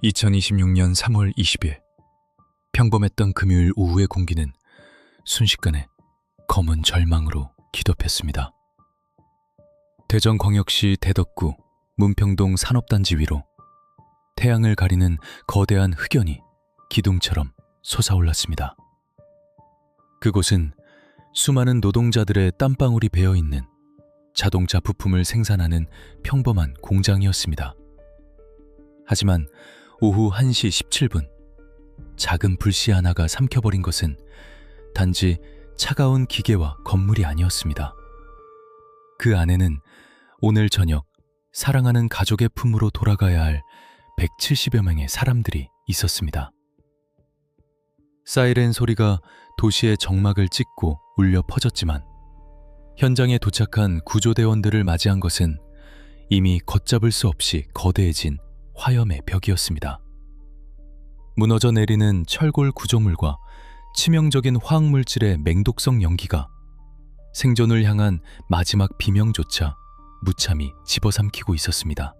2026년 3월 20일 평범했던 금요일 오후의 공기는 순식간에 검은 절망으로 기덮였습니다. 대전광역시 대덕구 문평동 산업단지 위로 태양을 가리는 거대한 흑연이 기둥처럼 솟아올랐습니다. 그곳은 수많은 노동자들의 땀방울이 배어있는 자동차 부품을 생산하는 평범한 공장이었습니다. 하지만 오후 1시 17분 작은 불씨 하나가 삼켜버린 것은 단지 차가운 기계와 건물이 아니었습니다. 그 안에는 오늘 저녁 사랑하는 가족의 품으로 돌아가야 할 170여 명의 사람들이 있었습니다. 사이렌 소리가 도시의 정막을 찍고 울려 퍼졌지만 현장에 도착한 구조대원들을 맞이한 것은 이미 걷잡을 수 없이 거대해진 화염의 벽이었습니다. 무너져 내리는 철골 구조물과 치명적인 화학물질의 맹독성 연기가 생존을 향한 마지막 비명조차 무참히 집어삼키고 있었습니다.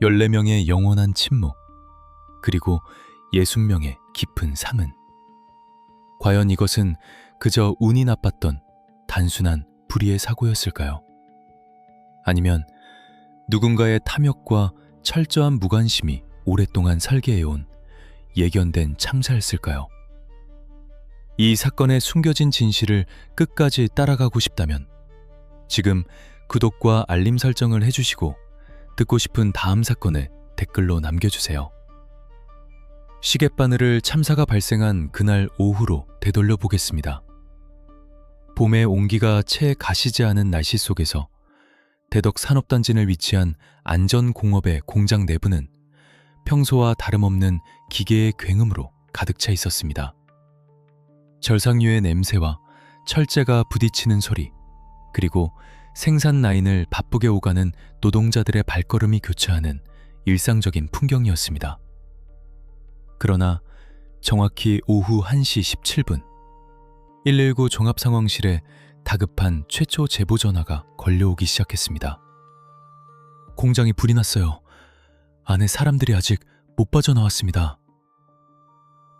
14명의 영원한 침묵, 그리고 60명의 깊은 상흔. 과연 이것은 그저 운이 나빴던 단순한 불의의 사고였을까요? 아니면 누군가의 탐욕과 철저한 무관심이 오랫동안 설계해온 예견된 참사였을까요? 이 사건의 숨겨진 진실을 끝까지 따라가고 싶다면 지금 구독과 알림 설정을 해주시고 듣고 싶은 다음 사건을 댓글로 남겨주세요. 시계바늘을 참사가 발생한 그날 오후로 되돌려 보겠습니다. 봄의 온기가 채 가시지 않은 날씨 속에서 대덕 산업단지 내 위치한 안전공업의 공장 내부는 평소와 다름없는 기계의 굉음으로 가득 차 있었습니다. 절상유의 냄새와 철제가 부딪히는 소리, 그리고 생산 라인을 바쁘게 오가는 노동자들의 발걸음이 교차하는 일상적인 풍경이었습니다. 그러나 정확히 오후 1시 17분 119 종합상황실에 다급한 최초 제보 전화가 걸려오기 시작했습니다. 공장이 불이 났어요. 안에 사람들이 아직 못 빠져나왔습니다.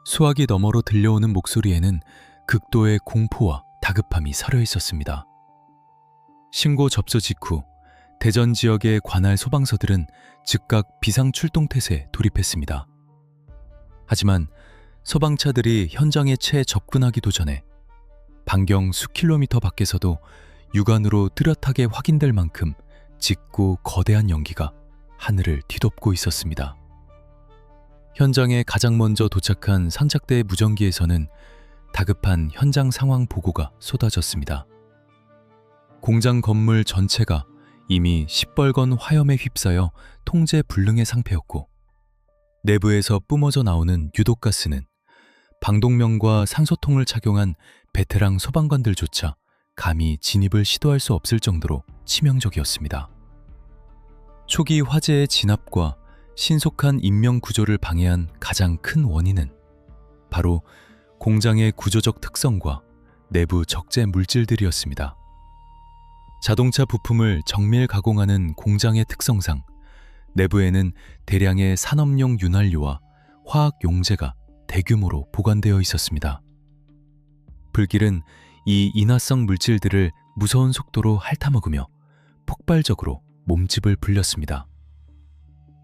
수화기 너머로 들려오는 목소리에는 극도의 공포와 다급함이 서려 있었습니다. 신고 접수 직후 대전 지역의 관할 소방서들은 즉각 비상출동태세에 돌입했습니다. 하지만 소방차들이 현장에 채 접근하기도 전에 반경 수 킬로미터 밖에서도 육안으로 뚜렷하게 확인될 만큼 짙고 거대한 연기가 하늘을 뒤덮고 있었습니다. 현장에 가장 먼저 도착한 상작대의 무전기에서는 다급한 현장 상황 보고가 쏟아졌습니다. 공장 건물 전체가 이미 시뻘건 화염에 휩싸여 통제 불능의 상태였고 내부에서 뿜어져 나오는 유독가스는 방독면과 산소통을 착용한 베테랑 소방관들조차 감히 진입을 시도할 수 없을 정도로 치명적이었습니다. 초기 화재의 진압과 신속한 인명 구조를 방해한 가장 큰 원인은 바로 공장의 구조적 특성과 내부 적재 물질들이었습니다. 자동차 부품을 정밀 가공하는 공장의 특성상 내부에는 대량의 산업용 윤활유와 화학 용재가 대규모로 보관되어 있었습니다. 불길은 이 인화성 물질들을 무서운 속도로 핥아먹으며 폭발적으로 몸집을 불렸습니다.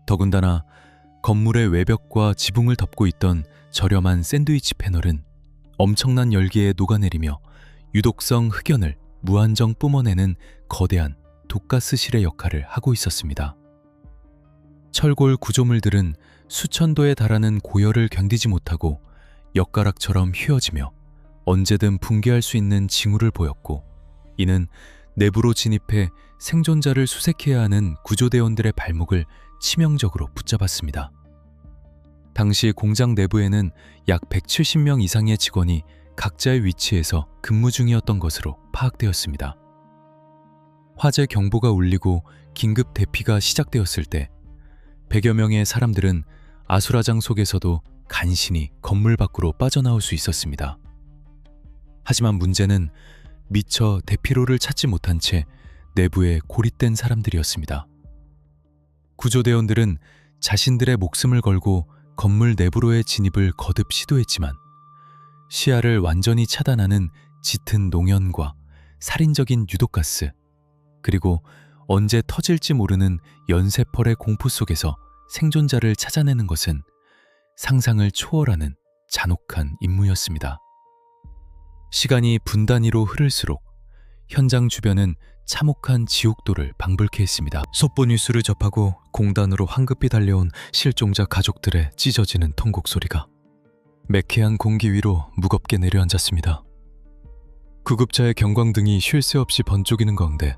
더군다나 건물의 외벽과 지붕을 덮고 있던 저렴한 샌드위치 패널은 엄청난 열기에 녹아내리며 유독성 흑연을 무한정 뿜어내는 거대한 독가스실의 역할을 하고 있었습니다. 철골 구조물들은 수천 도에 달하는 고열을 견디지 못하고 엿가락처럼 휘어지며 언제든 붕괴할 수 있는 징후를 보였고 이는 내부로 진입해 생존자를 수색해야 하는 구조대원들의 발목을 치명적으로 붙잡았습니다. 당시 공장 내부에는 약 170명 이상의 직원이 각자의 위치에서 근무 중이었던 것으로 파악되었습니다. 화재 경보가 울리고 긴급 대피가 시작되었을 때 100여 명의 사람들은 아수라장 속에서도 간신히 건물 밖으로 빠져나올 수 있었습니다. 하지만 문제는 미처 대피로를 찾지 못한 채 내부에 고립된 사람들이었습니다. 구조대원들은 자신들의 목숨을 걸고 건물 내부로의 진입을 거듭 시도했지만 시야를 완전히 차단하는 짙은 농연과 살인적인 유독가스, 그리고 언제 터질지 모르는 연쇄펄의 공포 속에서 생존자를 찾아내는 것은 상상을 초월하는 잔혹한 임무였습니다. 시간이 분 단위로 흐를수록 현장 주변은 참혹한 지옥도를 방불케 했습니다. 속보 뉴스를 접하고 공단으로 황급히 달려온 실종자 가족들의 찢어지는 통곡 소리가 매캐한 공기 위로 무겁게 내려앉았습니다. 구급차의 경광등이 쉴 새 없이 번쩍이는 가운데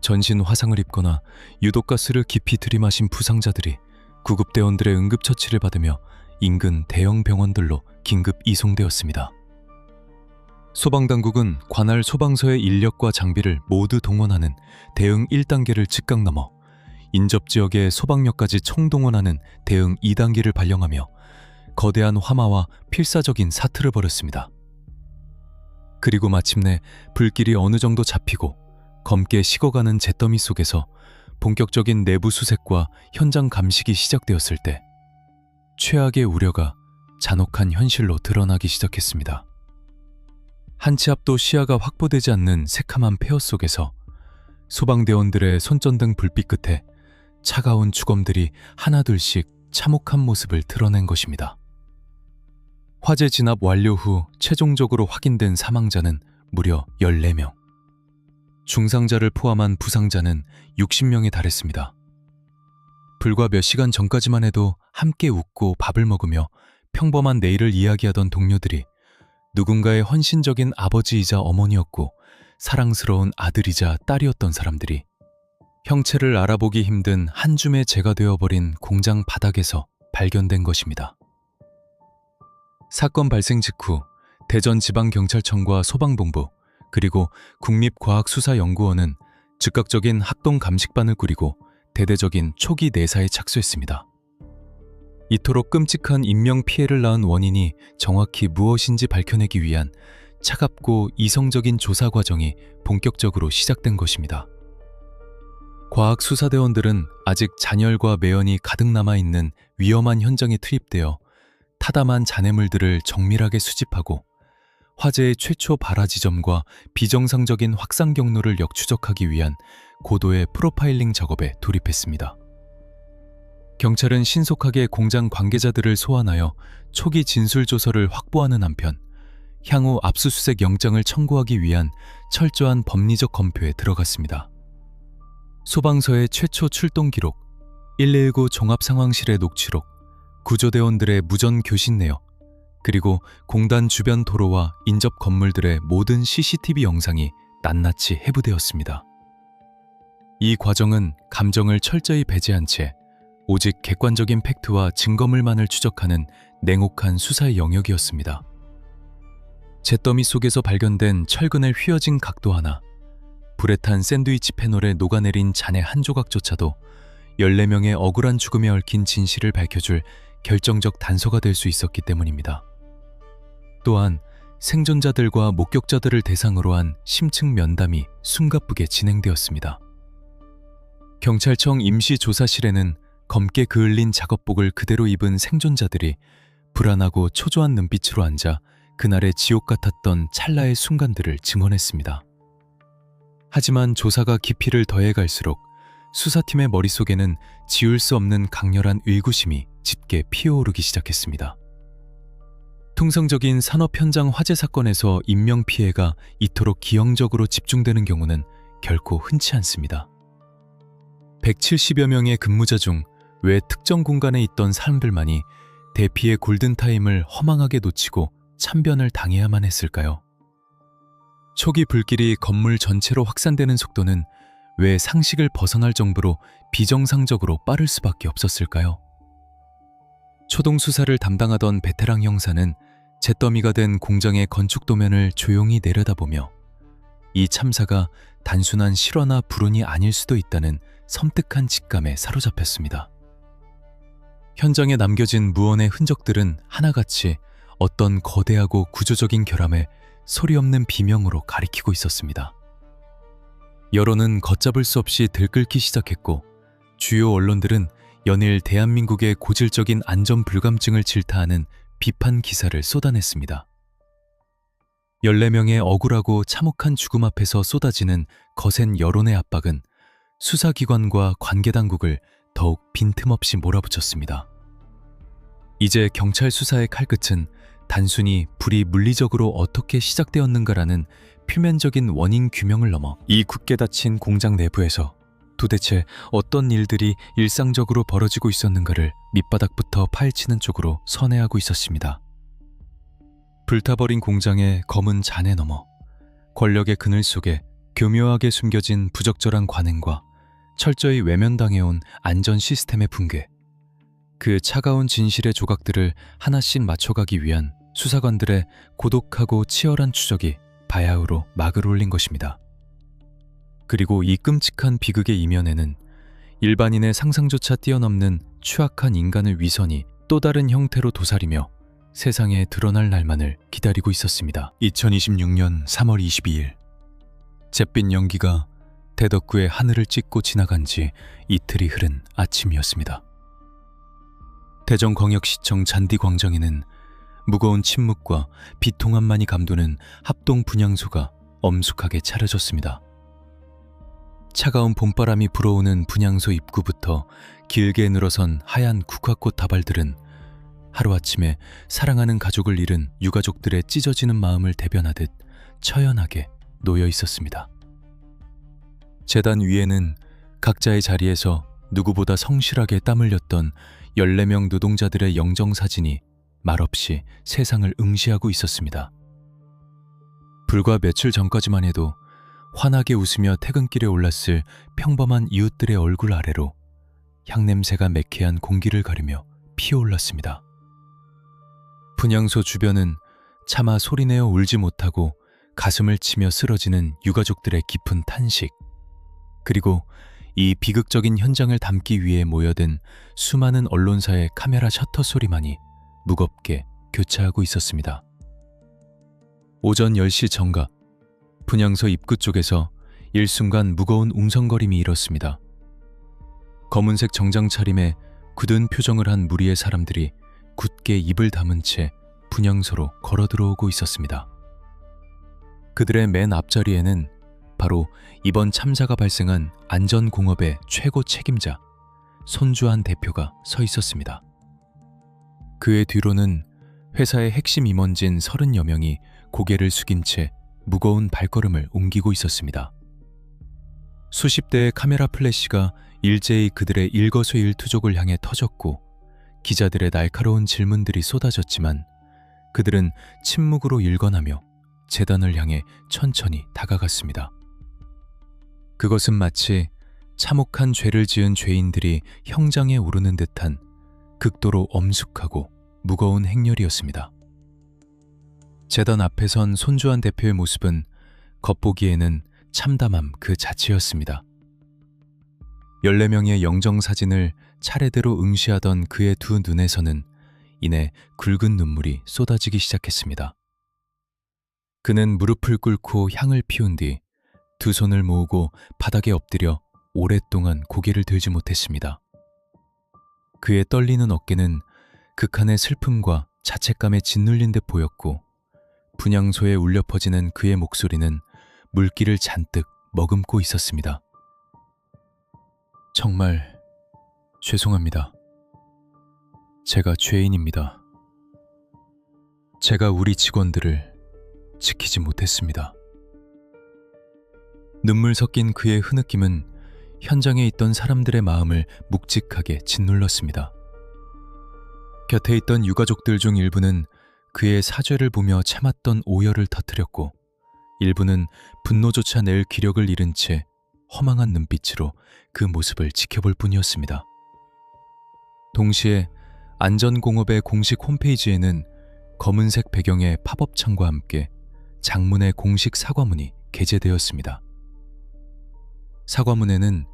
전신 화상을 입거나 유독가스를 깊이 들이마신 부상자들이 구급대원들의 응급처치를 받으며 인근 대형 병원들로 긴급 이송되었습니다. 소방당국은 관할 소방서의 인력과 장비를 모두 동원하는 대응 1단계를 즉각 넘어 인접지역의 소방력까지 총동원하는 대응 2단계를 발령하며 거대한 화마와 필사적인 사투를 벌였습니다. 그리고 마침내 불길이 어느 정도 잡히고 검게 식어가는 잿더미 속에서 본격적인 내부 수색과 현장 감식이 시작되었을 때 최악의 우려가 잔혹한 현실로 드러나기 시작했습니다. 한 치 앞도 시야가 확보되지 않는 새카만 폐허 속에서 소방대원들의 손전등 불빛 끝에 차가운 주검들이 하나둘씩 참혹한 모습을 드러낸 것입니다. 화재 진압 완료 후 최종적으로 확인된 사망자는 무려 14명. 중상자를 포함한 부상자는 60명에 달했습니다. 불과 몇 시간 전까지만 해도 함께 웃고 밥을 먹으며 평범한 내일을 이야기하던 동료들이 누군가의 헌신적인 아버지이자 어머니였고 사랑스러운 아들이자 딸이었던 사람들이 형체를 알아보기 힘든 한 줌의 재가 되어버린 공장 바닥에서 발견된 것입니다. 사건 발생 직후 대전지방경찰청과 소방본부 그리고 국립과학수사연구원은 즉각적인 합동 감식반을 꾸리고 대대적인 초기 내사에 착수했습니다. 이토록 끔찍한 인명피해를 낳은 원인이 정확히 무엇인지 밝혀내기 위한 차갑고 이성적인 조사 과정이 본격적으로 시작된 것입니다. 과학수사대원들은 아직 잔열과 매연이 가득 남아있는 위험한 현장에 투입되어 타담한 잔해물들을 정밀하게 수집하고 화재의 최초 발화 지점과 비정상적인 확산 경로를 역추적하기 위한 고도의 프로파일링 작업에 돌입했습니다. 경찰은 신속하게 공장 관계자들을 소환하여 초기 진술 조서를 확보하는 한편 향후 압수수색 영장을 청구하기 위한 철저한 법리적 검표에 들어갔습니다. 소방서의 최초 출동 기록, 119 종합상황실의 녹취록, 구조대원들의 무전 교신 내역, 그리고 공단 주변 도로와 인접 건물들의 모든 CCTV 영상이 낱낱이 해부되었습니다. 이 과정은 감정을 철저히 배제한 채 오직 객관적인 팩트와 증거물만을 추적하는 냉혹한 수사의 영역이었습니다. 잿더미 속에서 발견된 철근의 휘어진 각도 하나, 불에 탄 샌드위치 패널에 녹아내린 잔해 한 조각조차도 14명의 억울한 죽음에 얽힌 진실을 밝혀줄 결정적 단서가 될 수 있었기 때문입니다. 또한 생존자들과 목격자들을 대상으로 한 심층 면담이 숨가쁘게 진행되었습니다. 경찰청 임시조사실에는 검게 그을린 작업복을 그대로 입은 생존자들이 불안하고 초조한 눈빛으로 앉아 그날의 지옥 같았던 찰나의 순간들을 증언했습니다. 하지만 조사가 깊이를 더해갈수록 수사팀의 머릿속에는 지울 수 없는 강렬한 의구심이 짙게 피어오르기 시작했습니다. 통상적인 산업 현장 화재 사건에서 인명피해가 이토록 기형적으로 집중되는 경우는 결코 흔치 않습니다. 170여 명의 근무자 중 왜 특정 공간에 있던 사람들만이 대피의 골든타임을 허망하게 놓치고 참변을 당해야만 했을까요? 초기 불길이 건물 전체로 확산되는 속도는 왜 상식을 벗어날 정도로 비정상적으로 빠를 수밖에 없었을까요? 초동 수사를 담당하던 베테랑 형사는 잿더미가 된 공장의 건축 도면을 조용히 내려다보며 이 참사가 단순한 실화나 불운이 아닐 수도 있다는 섬뜩한 직감에 사로잡혔습니다. 현장에 남겨진 무언의 흔적들은 하나같이 어떤 거대하고 구조적인 결함을 소리 없는 비명으로 가리키고 있었습니다. 여론은 걷잡을 수 없이 들끓기 시작했고 주요 언론들은 연일 대한민국의 고질적인 안전 불감증을 질타하는 비판 기사를 쏟아냈습니다. 14명의 억울하고 참혹한 죽음 앞에서 쏟아지는 거센 여론의 압박은 수사기관과 관계당국을 더욱 빈틈없이 몰아붙였습니다. 이제 경찰 수사의 칼끝은 단순히 불이 물리적으로 어떻게 시작되었는가라는 표면적인 원인 규명을 넘어 이 굳게 닫힌 공장 내부에서 도대체 어떤 일들이 일상적으로 벌어지고 있었는가를 밑바닥부터 파헤치는 쪽으로 선회하고 있었습니다. 불타버린 공장의 검은 잔해 너머, 권력의 그늘 속에 교묘하게 숨겨진 부적절한 관행과 철저히 외면당해온 안전 시스템의 붕괴, 그 차가운 진실의 조각들을 하나씩 맞춰가기 위한 수사관들의 고독하고 치열한 추적이 바야흐로 막을 올린 것입니다. 그리고 이 끔찍한 비극의 이면에는 일반인의 상상조차 뛰어넘는 추악한 인간의 위선이 또 다른 형태로 도사리며 세상에 드러날 날만을 기다리고 있었습니다. 2026년 3월 22일, 잿빛 연기가 대덕구의 하늘을 찍고 지나간 지 이틀이 흐른 아침이었습니다. 대전광역시청 잔디광장에는 무거운 침묵과 비통함만이 감도는 합동 분향소가 엄숙하게 차려졌습니다. 차가운 봄바람이 불어오는 분향소 입구부터 길게 늘어선 하얀 국화꽃 다발들은 하루아침에 사랑하는 가족을 잃은 유가족들의 찢어지는 마음을 대변하듯 처연하게 놓여 있었습니다. 재단 위에는 각자의 자리에서 누구보다 성실하게 땀 흘렸던 14명 노동자들의 영정사진이 말없이 세상을 응시하고 있었습니다. 불과 며칠 전까지만 해도 환하게 웃으며 퇴근길에 올랐을 평범한 이웃들의 얼굴 아래로 향냄새가 매캐한 공기를 가르며 피어올랐습니다. 분향소 주변은 차마 소리내어 울지 못하고 가슴을 치며 쓰러지는 유가족들의 깊은 탄식, 그리고 이 비극적인 현장을 담기 위해 모여든 수많은 언론사의 카메라 셔터 소리만이 무겁게 교차하고 있었습니다. 오전 10시 정각, 분향소 입구 쪽에서 일순간 무거운 웅성거림이 일었습니다. 검은색 정장 차림에 굳은 표정을 한 무리의 사람들이 굳게 입을 다문 채 분향소로 걸어 들어오고 있었습니다. 그들의 맨 앞자리에는 바로 이번 참사가 발생한 안전공업의 최고 책임자 손주한 대표가 서 있었습니다. 그의 뒤로는 회사의 핵심 임원진 30여 명이 고개를 숙인 채 무거운 발걸음을 옮기고 있었습니다. 수십 대의 카메라 플래시가 일제히 그들의 일거수일투족을 향해 터졌고 기자들의 날카로운 질문들이 쏟아졌지만 그들은 침묵으로 일관하며 재단을 향해 천천히 다가갔습니다. 그것은 마치 참혹한 죄를 지은 죄인들이 형장에 오르는 듯한 극도로 엄숙하고 무거운 행렬이었습니다. 재단 앞에 선 손주한 대표의 모습은 겉보기에는 참담함 그 자체였습니다. 14명의 영정사진을 차례대로 응시하던 그의 두 눈에서는 이내 굵은 눈물이 쏟아지기 시작했습니다. 그는 무릎을 꿇고 향을 피운 뒤 두 손을 모으고 바닥에 엎드려 오랫동안 고개를 들지 못했습니다. 그의 떨리는 어깨는 극한의 슬픔과 자책감에 짓눌린 듯 보였고 분향소에 울려 퍼지는 그의 목소리는 물기를 잔뜩 머금고 있었습니다. 정말 죄송합니다. 제가 죄인입니다. 제가 우리 직원들을 지키지 못했습니다. 눈물 섞인 그의 흐느낌은 현장에 있던 사람들의 마음을 묵직하게 짓눌렀습니다. 곁에 있던 유가족들 중 일부는 그의 사죄를 보며 참았던 오열을 터뜨렸고 일부는 분노조차 낼 기력을 잃은 채 허망한 눈빛으로 그 모습을 지켜볼 뿐이었습니다. 동시에 안전공업의 공식 홈페이지에는 검은색 배경의 팝업창과 함께 장문의 공식 사과문이 게재되었습니다. 사과문에는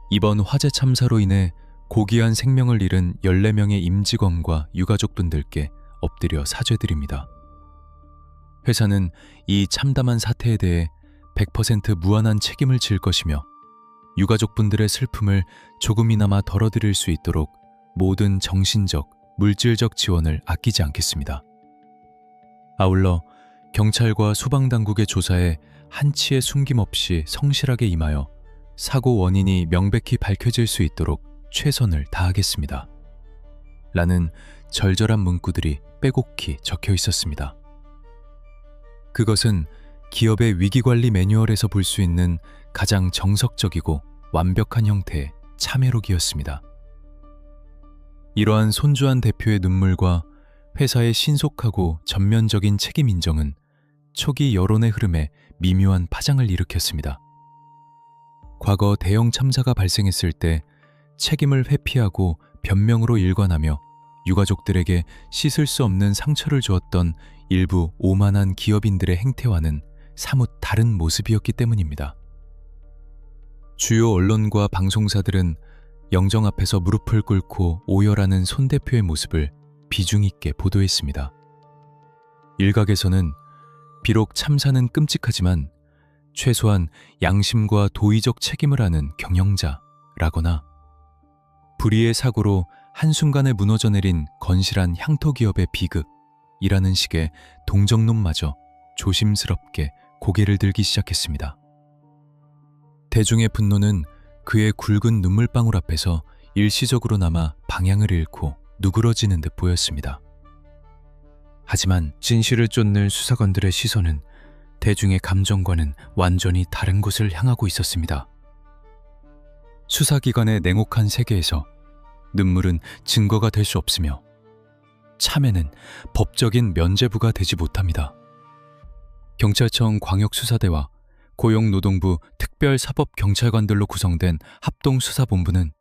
이번 화재 참사로 인해 고귀한 생명을 잃은 14명의 임직원과 유가족분들께 엎드려 사죄드립니다. 회사는 이 참담한 사태에 대해 100% 무한한 책임을 질 것이며 유가족분들의 슬픔을 조금이나마 덜어드릴 수 있도록 모든 정신적, 물질적 지원을 아끼지 않겠습니다. 아울러 경찰과 소방당국의 조사에 한치의 숨김없이 성실하게 임하여 사고 원인이 명백히 밝혀질 수 있도록 최선을 다하겠습니다. 라는 절절한 문구들이 빼곡히 적혀 있었습니다. 그것은 기업의 위기관리 매뉴얼에서 볼 수 있는 가장 정석적이고 완벽한 형태의 참회록이었습니다. 이러한 손주한 대표의 눈물과 회사의 신속하고 전면적인 책임 인정은 초기 여론의 흐름에 미묘한 파장을 일으켰습니다. 과거 대형 참사가 발생했을 때 책임을 회피하고 변명으로 일관하며 유가족들에게 씻을 수 없는 상처를 주었던 일부 오만한 기업인들의 행태와는 사뭇 다른 모습이었기 때문입니다. 주요 언론과 방송사들은 영정 앞에서 무릎을 꿇고 오열하는 손 대표의 모습을 비중 있게 보도했습니다. 일각에서는 비록 참사는 끔찍하지만 최소한 양심과 도의적 책임을 아는 경영자라거나 불의의 사고로 한순간에 무너져 내린 건실한 향토기업의 비극이라는 식의 동정론마저 조심스럽게 고개를 들기 시작했습니다. 대중의 분노는 그의 굵은 눈물방울 앞에서 일시적으로나마 방향을 잃고 누그러지는 듯 보였습니다. 하지만 진실을 쫓는 수사관들의 시선은 대중의 감정과는 완전히 다른 곳을 향하고 있었습니다. 수사기관의 냉혹한 세계에서 눈물은 증거가 될 수 없으며 참회는 법적인 면죄부가 되지 못합니다. 경찰청 광역수사대와 고용노동부 특별사법경찰관들로 구성된 합동수사본부는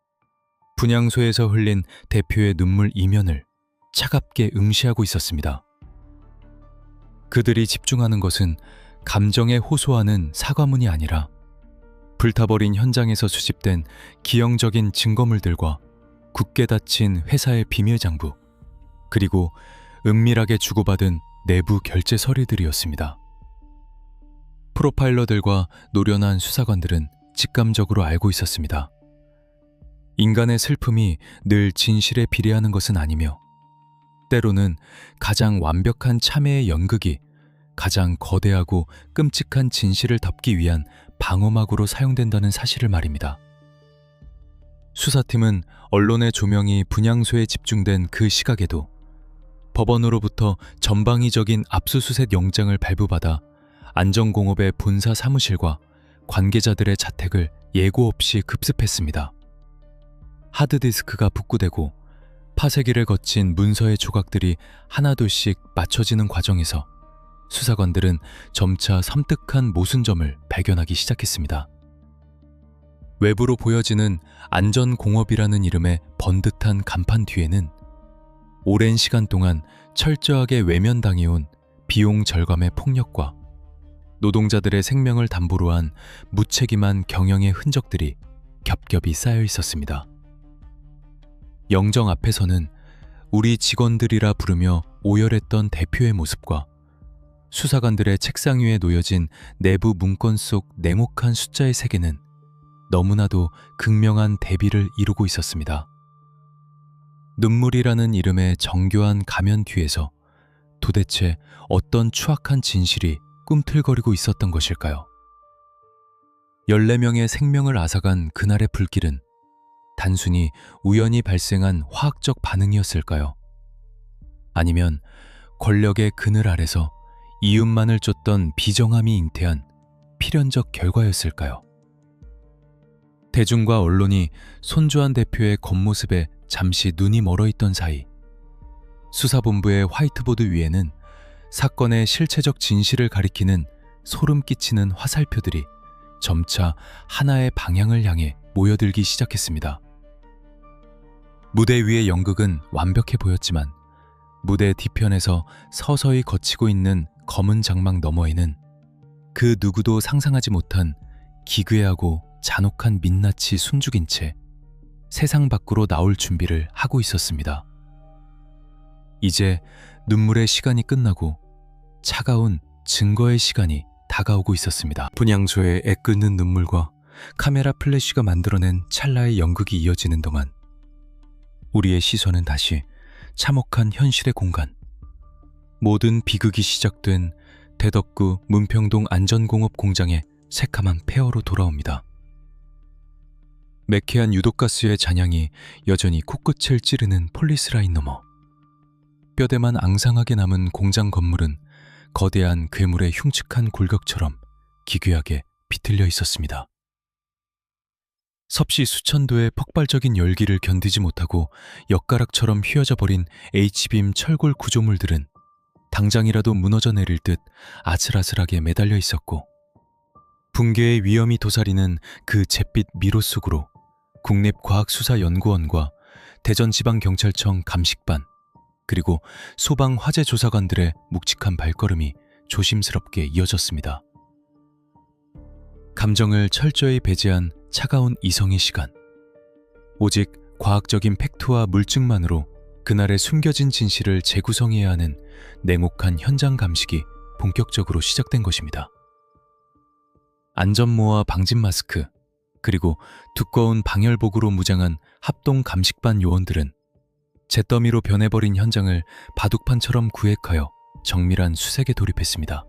분향소에서 흘린 대표의 눈물 이면을 차갑게 응시하고 있었습니다. 그들이 집중하는 것은 감정에 호소하는 사과문이 아니라 불타버린 현장에서 수집된 기형적인 증거물들과 굳게 닫힌 회사의 비밀장부, 그리고 은밀하게 주고받은 내부 결제 서류들이었습니다. 프로파일러들과 노련한 수사관들은 직감적으로 알고 있었습니다. 인간의 슬픔이 늘 진실에 비례하는 것은 아니며 때로는 가장 완벽한 참회의 연극이 가장 거대하고 끔찍한 진실을 덮기 위한 방어막으로 사용된다는 사실을 말입니다. 수사팀은 언론의 조명이 분향소에 집중된 그 시각에도 법원으로부터 전방위적인 압수수색 영장을 발부받아 안전공업의 본사 사무실과 관계자들의 자택을 예고 없이 급습했습니다. 하드디스크가 복구되고 파쇄기를 거친 문서의 조각들이 하나둘씩 맞춰지는 과정에서 수사관들은 점차 섬뜩한 모순점을 발견하기 시작했습니다. 외부로 보여지는 안전공업이라는 이름의 번듯한 간판 뒤에는 오랜 시간 동안 철저하게 외면당해온 비용 절감의 폭력과 노동자들의 생명을 담보로 한 무책임한 경영의 흔적들이 겹겹이 쌓여 있었습니다. 영정 앞에서는 우리 직원들이라 부르며 오열했던 대표의 모습과 수사관들의 책상 위에 놓여진 내부 문건 속 냉혹한 숫자의 세계는 너무나도 극명한 대비를 이루고 있었습니다. 눈물이라는 이름의 정교한 가면 뒤에서 도대체 어떤 추악한 진실이 꿈틀거리고 있었던 것일까요? 14명의 생명을 앗아간 그날의 불길은 단순히 우연히 발생한 화학적 반응이었을까요? 아니면 권력의 그늘 아래서 이웃만을 쫓던 비정함이 잉태한 필연적 결과였을까요? 대중과 언론이 손주한 대표의 겉모습에 잠시 눈이 멀어있던 사이 수사본부의 화이트보드 위에는 사건의 실체적 진실을 가리키는 소름 끼치는 화살표들이 점차 하나의 방향을 향해 모여들기 시작했습니다. 무대 위의 연극은 완벽해 보였지만 무대 뒤편에서 서서히 걷히고 있는 검은 장막 너머에는 그 누구도 상상하지 못한 기괴하고 잔혹한 민낯이 숨죽인 채 세상 밖으로 나올 준비를 하고 있었습니다. 이제 눈물의 시간이 끝나고 차가운 증거의 시간이 다가오고 있었습니다. 분향소의 애끓는 눈물과 카메라 플래시가 만들어낸 찰나의 연극이 이어지는 동안 우리의 시선은 다시 참혹한 현실의 공간, 모든 비극이 시작된 대덕구 문평동 안전공업 공장의 새카만 폐허로 돌아옵니다. 매캐한 유독가스의 잔향이 여전히 코끝을 찌르는 폴리스라인 너머, 뼈대만 앙상하게 남은 공장 건물은 거대한 괴물의 흉측한 골격처럼 기괴하게 비틀려 있었습니다. 섭씨 수천 도의 폭발적인 열기를 견디지 못하고 엿가락처럼 휘어져 버린 H빔 철골 구조물들은 당장이라도 무너져 내릴 듯 아슬아슬하게 매달려 있었고, 붕괴의 위험이 도사리는 그 잿빛 미로 속으로 국립과학수사연구원과 대전지방경찰청 감식반, 그리고 소방화재조사관들의 묵직한 발걸음이 조심스럽게 이어졌습니다. 감정을 철저히 배제한 차가운 이성의 시간, 오직 과학적인 팩트와 물증만으로 그날의 숨겨진 진실을 재구성해야 하는 냉혹한 현장 감식이 본격적으로 시작된 것입니다. 안전모와 방진 마스크, 그리고 두꺼운 방열복으로 무장한 합동 감식반 요원들은 잿더미로 변해버린 현장을 바둑판처럼 구획하여 정밀한 수색에 돌입했습니다.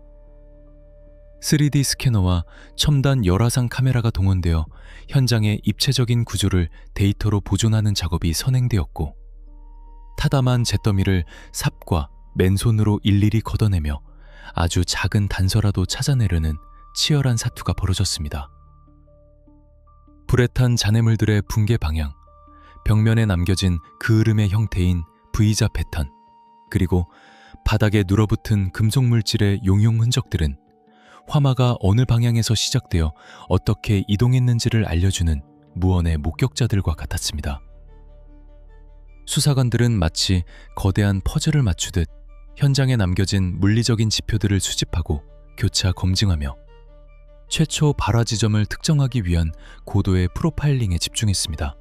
3D 스캐너와 첨단 열화상 카메라가 동원되어 현장의 입체적인 구조를 데이터로 보존하는 작업이 선행되었고, 타담한 잿더미를 삽과 맨손으로 일일이 걷어내며 아주 작은 단서라도 찾아내려는 치열한 사투가 벌어졌습니다. 불에 탄 잔해물들의 붕괴 방향, 벽면에 남겨진 그 흐름의 형태인 V자 패턴, 그리고 바닥에 눌어붙은 금속 물질의 용용 흔적들은 화마가 어느 방향에서 시작되어 어떻게 이동했는지를 알려주는 무언의 목격자들과 같았습니다. 수사관들은 마치 거대한 퍼즐을 맞추듯 현장에 남겨진 물리적인 지표들을 수집하고 교차 검증하며 최초 발화 지점을 특정하기 위한 고도의 프로파일링에 집중했습니다.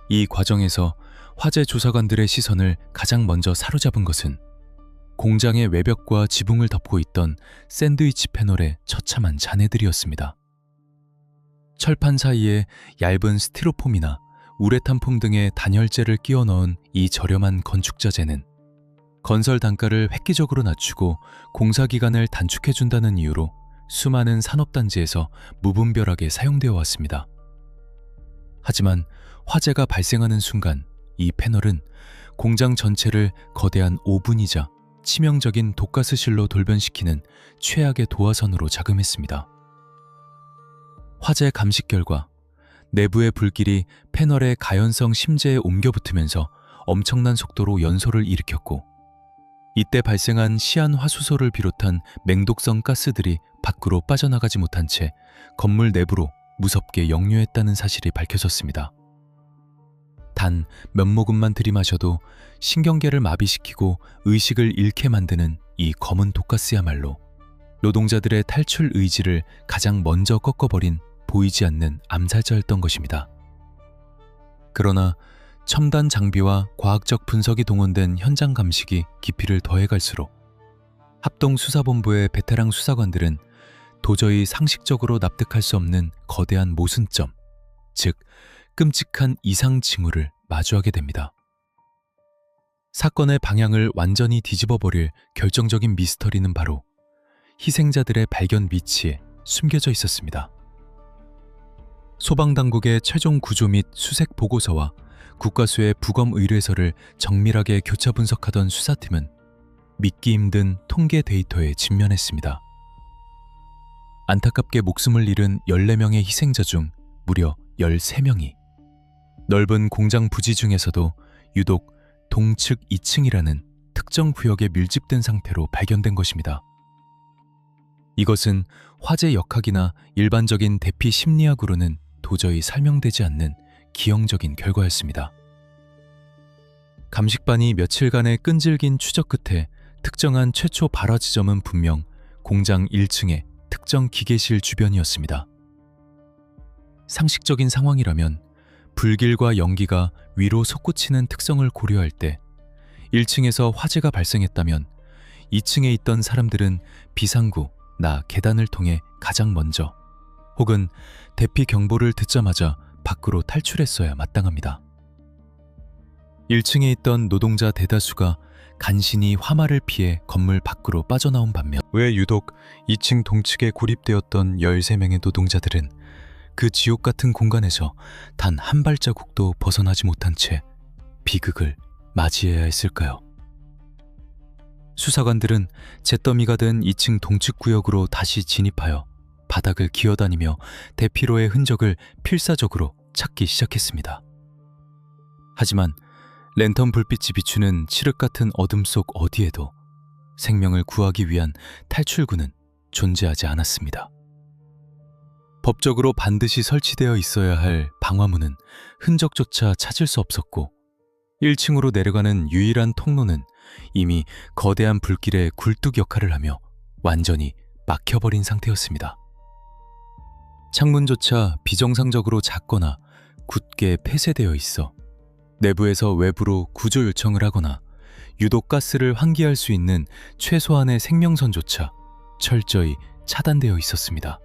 이 과정에서 화재 조사관들의 시선을 가장 먼저 사로잡은 것은 공장의 외벽과 지붕을 덮고 있던 샌드위치 패널의 처참한 잔해들이었습니다. 철판 사이에 얇은 스티로폼이나 우레탄 폼 등의 단열재를 끼워 넣은 이 저렴한 건축자재는 건설 단가를 획기적으로 낮추고 공사 기간을 단축해준다는 이유로 수많은 산업단지에서 무분별하게 사용되어 왔습니다. 하지만 화재가 발생하는 순간 이 패널은 공장 전체를 거대한 오븐이자 치명적인 독가스실로 돌변시키는 최악의 도화선으로 자금했습니다. 화재 감식 결과 내부의 불길이 패널의 가연성 심재에 옮겨 붙으면서 엄청난 속도로 연소를 일으켰고, 이때 발생한 시안화수소를 비롯한 맹독성 가스들이 밖으로 빠져나가지 못한 채 건물 내부로 무섭게 역류했다는 사실이 밝혀졌습니다. 단 몇 모금만 들이마셔도 신경계를 마비시키고 의식을 잃게 만드는 이 검은 독가스야말로 노동자들의 탈출 의지를 가장 먼저 꺾어버린 보이지 않는 암살자였던 것입니다. 그러나 첨단 장비와 과학적 분석이 동원된 현장 감식이 깊이를 더해갈수록 합동수사본부의 베테랑 수사관들은 도저히 상식적으로 납득할 수 없는 거대한 모순점, 즉 끔찍한 이상 징후를 마주하게 됩니다. 사건의 방향을 완전히 뒤집어버릴 결정적인 미스터리는 바로 희생자들의 발견 위치에 숨겨져 있었습니다. 소방당국의 최종 구조 및 수색 보고서와 국가수의 부검 의뢰서를 정밀하게 교차 분석하던 수사팀은 믿기 힘든 통계 데이터에 직면했습니다. 안타깝게 목숨을 잃은 14명의 희생자 중 무려 13명이 넓은 공장 부지 중에서도 유독 동측 2층이라는 특정 구역에 밀집된 상태로 발견된 것입니다. 이것은 화재 역학이나 일반적인 대피 심리학으로는 도저히 설명되지 않는 기형적인 결과였습니다. 감식반이 며칠간의 끈질긴 추적 끝에 특정한 최초 발화 지점은 분명 공장 1층의 특정 기계실 주변이었습니다. 상식적인 상황이라면 불길과 연기가 위로 솟구치는 특성을 고려할 때 1층에서 화재가 발생했다면 2층에 있던 사람들은 비상구, 계단을 통해 가장 먼저, 혹은 대피 경보를 듣자마자 밖으로 탈출했어야 마땅합니다. 1층에 있던 노동자 대다수가 간신히 화마를 피해 건물 밖으로 빠져나온 반면 왜 유독 2층 동측에 고립되었던 13명의 노동자들은 그 지옥 같은 공간에서 단 한 발자국도 벗어나지 못한 채 비극을 맞이해야 했을까요? 수사관들은 잿더미가 된 2층 동측 구역으로 다시 진입하여 바닥을 기어다니며 대피로의 흔적을 필사적으로 찾기 시작했습니다. 하지만 랜턴 불빛이 비추는 칠흑 같은 어둠 속 어디에도 생명을 구하기 위한 탈출구는 존재하지 않았습니다. 법적으로 반드시 설치되어 있어야 할 방화문은 흔적조차 찾을 수 없었고 1층으로 내려가는 유일한 통로는 이미 거대한 불길의 굴뚝 역할을 하며 완전히 막혀버린 상태였습니다. 창문조차 비정상적으로 작거나 굳게 폐쇄되어 있어 내부에서 외부로 구조 요청을 하거나 유독 가스를 환기할 수 있는 최소한의 생명선조차 철저히 차단되어 있었습니다.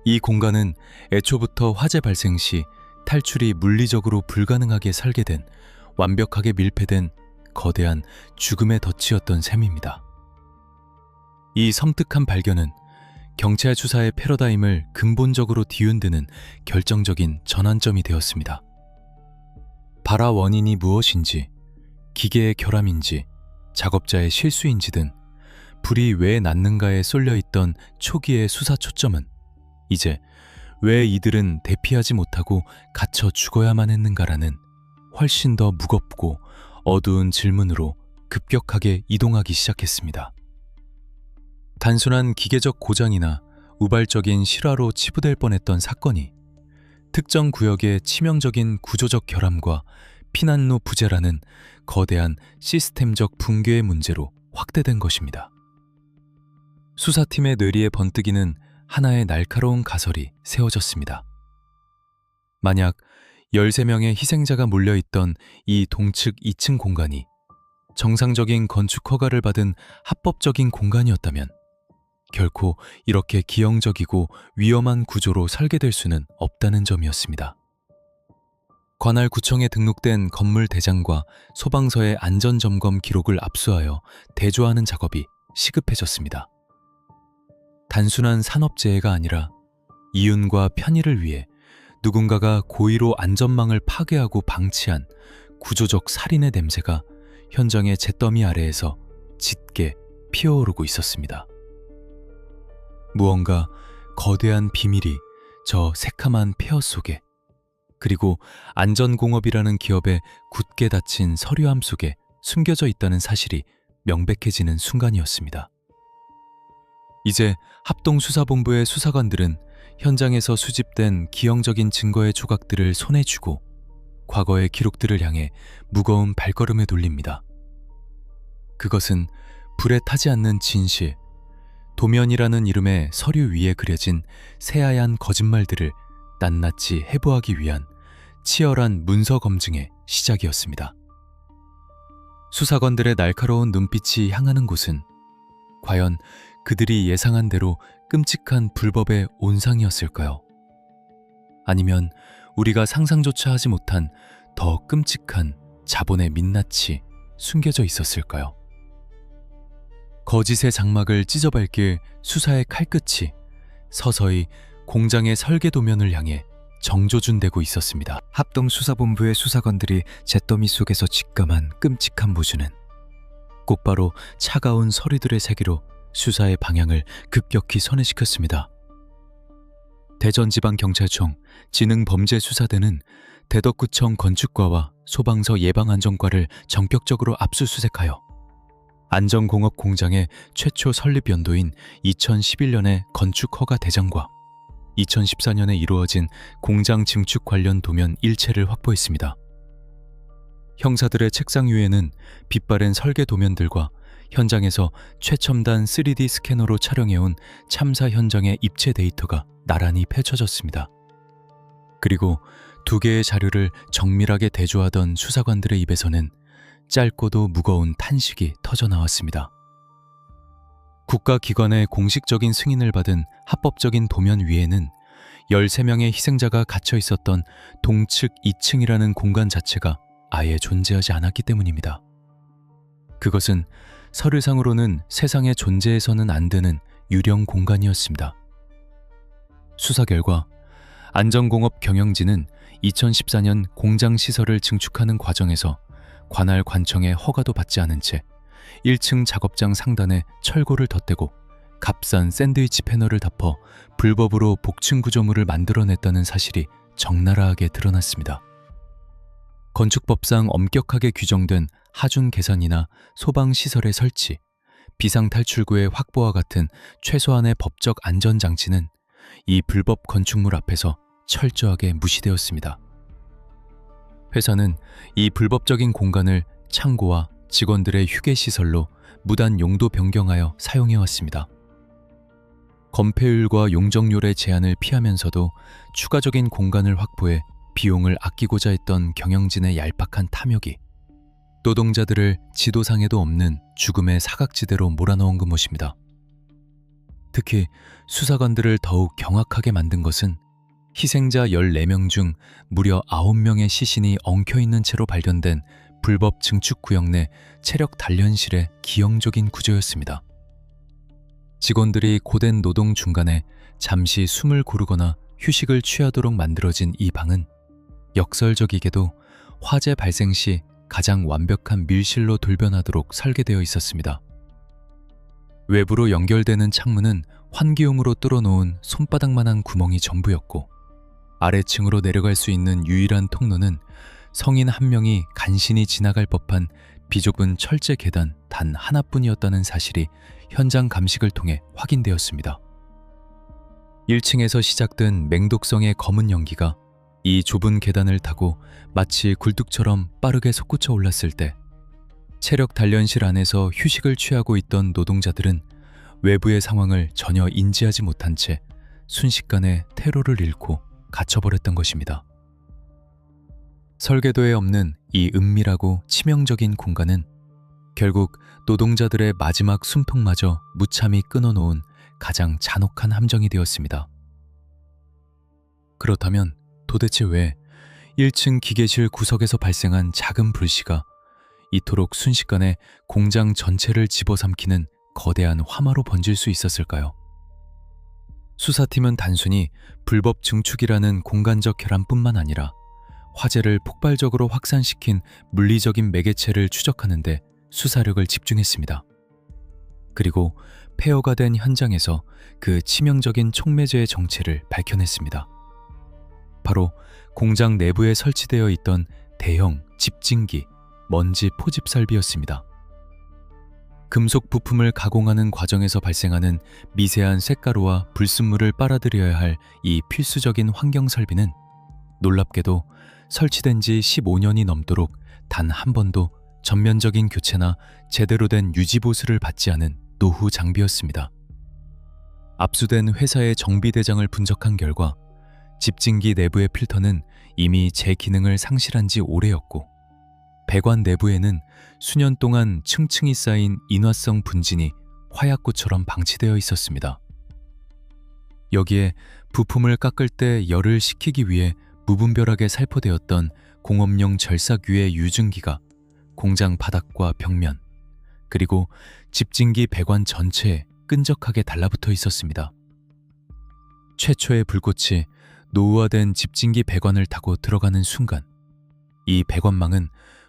이 공간은 애초부터 화재 발생 시 탈출이 물리적으로 불가능하게 설계된 완벽하게 밀폐된 거대한 죽음의 덫이었던 셈입니다. 이 섬뜩한 발견은 경찰 수사의 패러다임을 근본적으로 뒤흔드는 결정적인 전환점이 되었습니다. 발화 원인이 무엇인지, 기계의 결함인지, 작업자의 실수인지 등 불이 왜 났는가에 쏠려있던 초기의 수사 초점은 이제 왜 이들은 대피하지 못하고 갇혀 죽어야만 했는가라는 훨씬 더 무겁고 어두운 질문으로 급격하게 이동하기 시작했습니다. 단순한 기계적 고장이나 우발적인 실화로 치부될 뻔했던 사건이 특정 구역의 치명적인 구조적 결함과 피난로 부재라는 거대한 시스템적 붕괴의 문제로 확대된 것입니다. 수사팀의 뇌리에 번뜩이는 하나의 날카로운 가설이 세워졌습니다. 만약 13명의 희생자가 몰려있던 이 동측 2층 공간이 정상적인 건축 허가를 받은 합법적인 공간이었다면 결코 이렇게 기형적이고 위험한 구조로 설계될 수는 없다는 점이었습니다. 관할 구청에 등록된 건물 대장과 소방서의 안전점검 기록을 압수하여 대조하는 작업이 시급해졌습니다. 단순한 산업재해가 아니라 이윤과 편의를 위해 누군가가 고의로 안전망을 파괴하고 방치한 구조적 살인의 냄새가 현장의 잿더미 아래에서 짙게 피어오르고 있었습니다. 무언가 거대한 비밀이 저 새카만 폐허 속에, 그리고 안전공업이라는 기업의 굳게 닫힌 서류함 속에 숨겨져 있다는 사실이 명백해지는 순간이었습니다. 이제 합동수사본부의 수사관들은 현장에서 수집된 기형적인 증거의 조각들을 손에 쥐고 과거의 기록들을 향해 무거운 발걸음을 돌립니다. 그것은 불에 타지 않는 진실, 도면이라는 이름의 서류 위에 그려진 새하얀 거짓말들을 낱낱이 해부하기 위한 치열한 문서 검증의 시작이었습니다. 수사관들의 날카로운 눈빛이 향하는 곳은 과연 그들이 예상한 대로 끔찍한 불법의 온상이었을까요? 아니면 우리가 상상조차 하지 못한 더 끔찍한 자본의 민낯이 숨겨져 있었을까요? 거짓의 장막을 찢어밟길 수사의 칼끝이 서서히 공장의 설계 도면을 향해 정조준되고 있었습니다. 합동수사본부의 수사관들이 잿더미 속에서 직감한 끔찍한 모습은 곧바로 차가운 서류들의 세계로 수사의 방향을 급격히 선회시켰습니다. 대전지방경찰청 지능범죄수사대는 대덕구청 건축과와 소방서 예방안전과를 전격적으로 압수수색하여 안전공업 공장의 최초 설립 연도인 2011년의 건축허가 대장과 2014년에 이루어진 공장 증축 관련 도면 일체를 확보했습니다. 형사들의 책상 위에는 빛바랜 설계 도면들과 현장에서 최첨단 3D 스캐너로 촬영해온 참사 현장의 입체 데이터가 나란히 펼쳐졌습니다. 그리고 두 개의 자료를 정밀하게 대조하던 수사관들의 입에서는 짧고도 무거운 탄식이 터져나왔습니다. 국가기관의 공식적인 승인을 받은 합법적인 도면 위에는 13명의 희생자가 갇혀 있었던 동측 2층이라는 공간 자체가 아예 존재하지 않았기 때문입니다. 그것은 서류상으로는 세상에 존재해서는 안 되는 유령 공간이었습니다. 수사 결과 안전공업 경영진은 2014년 공장 시설을 증축하는 과정에서 관할 관청의 허가도 받지 않은 채 1층 작업장 상단에 철골을 덧대고 값싼 샌드위치 패널을 덮어 불법으로 복층 구조물을 만들어냈다는 사실이 적나라하게 드러났습니다. 건축법상 엄격하게 규정된 하중 계산이나 소방시설의 설치, 비상탈출구의 확보와 같은 최소한의 법적 안전장치는 이 불법 건축물 앞에서 철저하게 무시되었습니다. 회사는 이 불법적인 공간을 창고와 직원들의 휴게시설로 무단 용도 변경하여 사용해왔습니다. 건폐율과 용적률의 제한을 피하면서도 추가적인 공간을 확보해 비용을 아끼고자 했던 경영진의 얄팍한 탐욕이 노동자들을 지도상에도 없는 죽음의 사각지대로 몰아넣은 것입니다. 특히 수사관들을 더욱 경악하게 만든 것은 희생자 14명 중 무려 9명의 시신이 엉켜있는 채로 발견된 불법 증축 구역 내 체력 단련실의 기형적인 구조였습니다. 직원들이 고된 노동 중간에 잠시 숨을 고르거나 휴식을 취하도록 만들어진 이 방은 역설적이게도 화재 발생 시 가장 완벽한 밀실로 돌변하도록 설계되어 있었습니다. 외부로 연결되는 창문은 환기용으로 뚫어놓은 손바닥만한 구멍이 전부였고, 아래층으로 내려갈 수 있는 유일한 통로는 성인 한 명이 간신히 지나갈 법한 비좁은 철제 계단 단 하나뿐이었다는 사실이 현장 감식을 통해 확인되었습니다. 1층에서 시작된 맹독성의 검은 연기가 이 좁은 계단을 타고 마치 굴뚝처럼 빠르게 솟구쳐 올랐을 때 체력 단련실 안에서 휴식을 취하고 있던 노동자들은 외부의 상황을 전혀 인지하지 못한 채 순식간에 퇴로를 잃고 갇혀버렸던 것입니다. 설계도에 없는 이 은밀하고 치명적인 공간은 결국 노동자들의 마지막 숨통마저 무참히 끊어놓은 가장 잔혹한 함정이 되었습니다. 그렇다면 도대체 왜 1층 기계실 구석에서 발생한 작은 불씨가 이토록 순식간에 공장 전체를 집어삼키는 거대한 화마로 번질 수 있었을까요? 수사팀은 단순히 불법 증축이라는 공간적 결함뿐만 아니라 화재를 폭발적으로 확산시킨 물리적인 매개체를 추적하는 데 수사력을 집중했습니다. 그리고 폐허가 된 현장에서 그 치명적인 촉매제의 정체를 밝혀냈습니다. 바로 공장 내부에 설치되어 있던 대형 집진기, 먼지 포집 설비였습니다. 금속 부품을 가공하는 과정에서 발생하는 미세한 쇳가루와 불순물을 빨아들여야 할 이 필수적인 환경 설비는 놀랍게도 설치된 지 15년이 넘도록 단 한 번도 전면적인 교체나 제대로 된 유지보수를 받지 않은 노후 장비였습니다. 압수된 회사의 정비대장을 분석한 결과 집진기 내부의 필터는 이미 제 기능을 상실한 지 오래였고, 배관 내부에는 수년 동안 층층이 쌓인 인화성 분진이 화약고처럼 방치되어 있었습니다. 여기에 부품을 깎을 때 열을 식히기 위해 무분별하게 살포되었던 공업용 절삭유의 유증기가 공장 바닥과 벽면, 그리고 집진기 배관 전체에 끈적하게 달라붙어 있었습니다. 최초의 불꽃이 노후화된 집진기 배관을 타고 들어가는 순간, 이 배관망은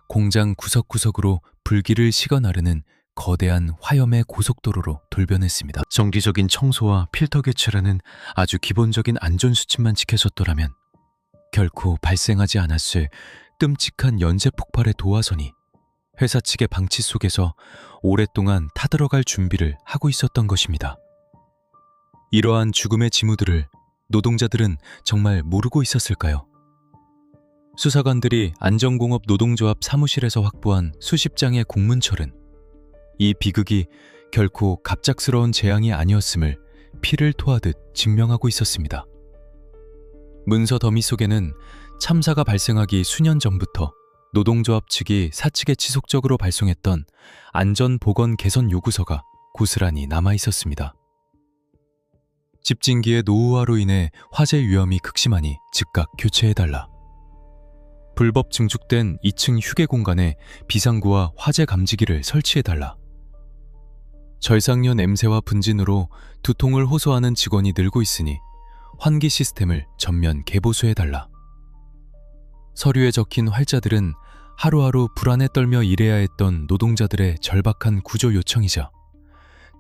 공장 구석구석으로 불길을 식어 나르는 거대한 화염의 고속도로로 돌변했습니다. 정기적인 청소와 필터 교체라는 아주 기본적인 안전수칙만 지켜졌더라면 결코 발생하지 않았을 끔찍한 연쇄 폭발의 도화선이 회사 측의 방치 속에서 오랫동안 타들어갈 준비를 하고 있었던 것입니다. 이러한 죽음의 징후들을 노동자들은 정말 모르고 있었을까요? 수사관들이 안전공업 노동조합 사무실에서 확보한 수십 장의 공문철은 이 비극이 결코 갑작스러운 재앙이 아니었음을 피를 토하듯 증명하고 있었습니다. 문서 더미 속에는 참사가 발생하기 수년 전부터 노동조합 측이 사측에 지속적으로 발송했던 안전보건 개선 요구서가 고스란히 남아 있었습니다. 집진기의 노후화로 인해 화재 위험이 극심하니 즉각 교체해달라. 불법 증축된 2층 휴게 공간에 비상구와 화재 감지기를 설치해달라. 절상년 냄새와 분진으로 두통을 호소하는 직원이 늘고 있으니 환기 시스템을 전면 개보수해달라. 서류에 적힌 활자들은 하루하루 불안에 떨며 일해야 했던 노동자들의 절박한 구조 요청이자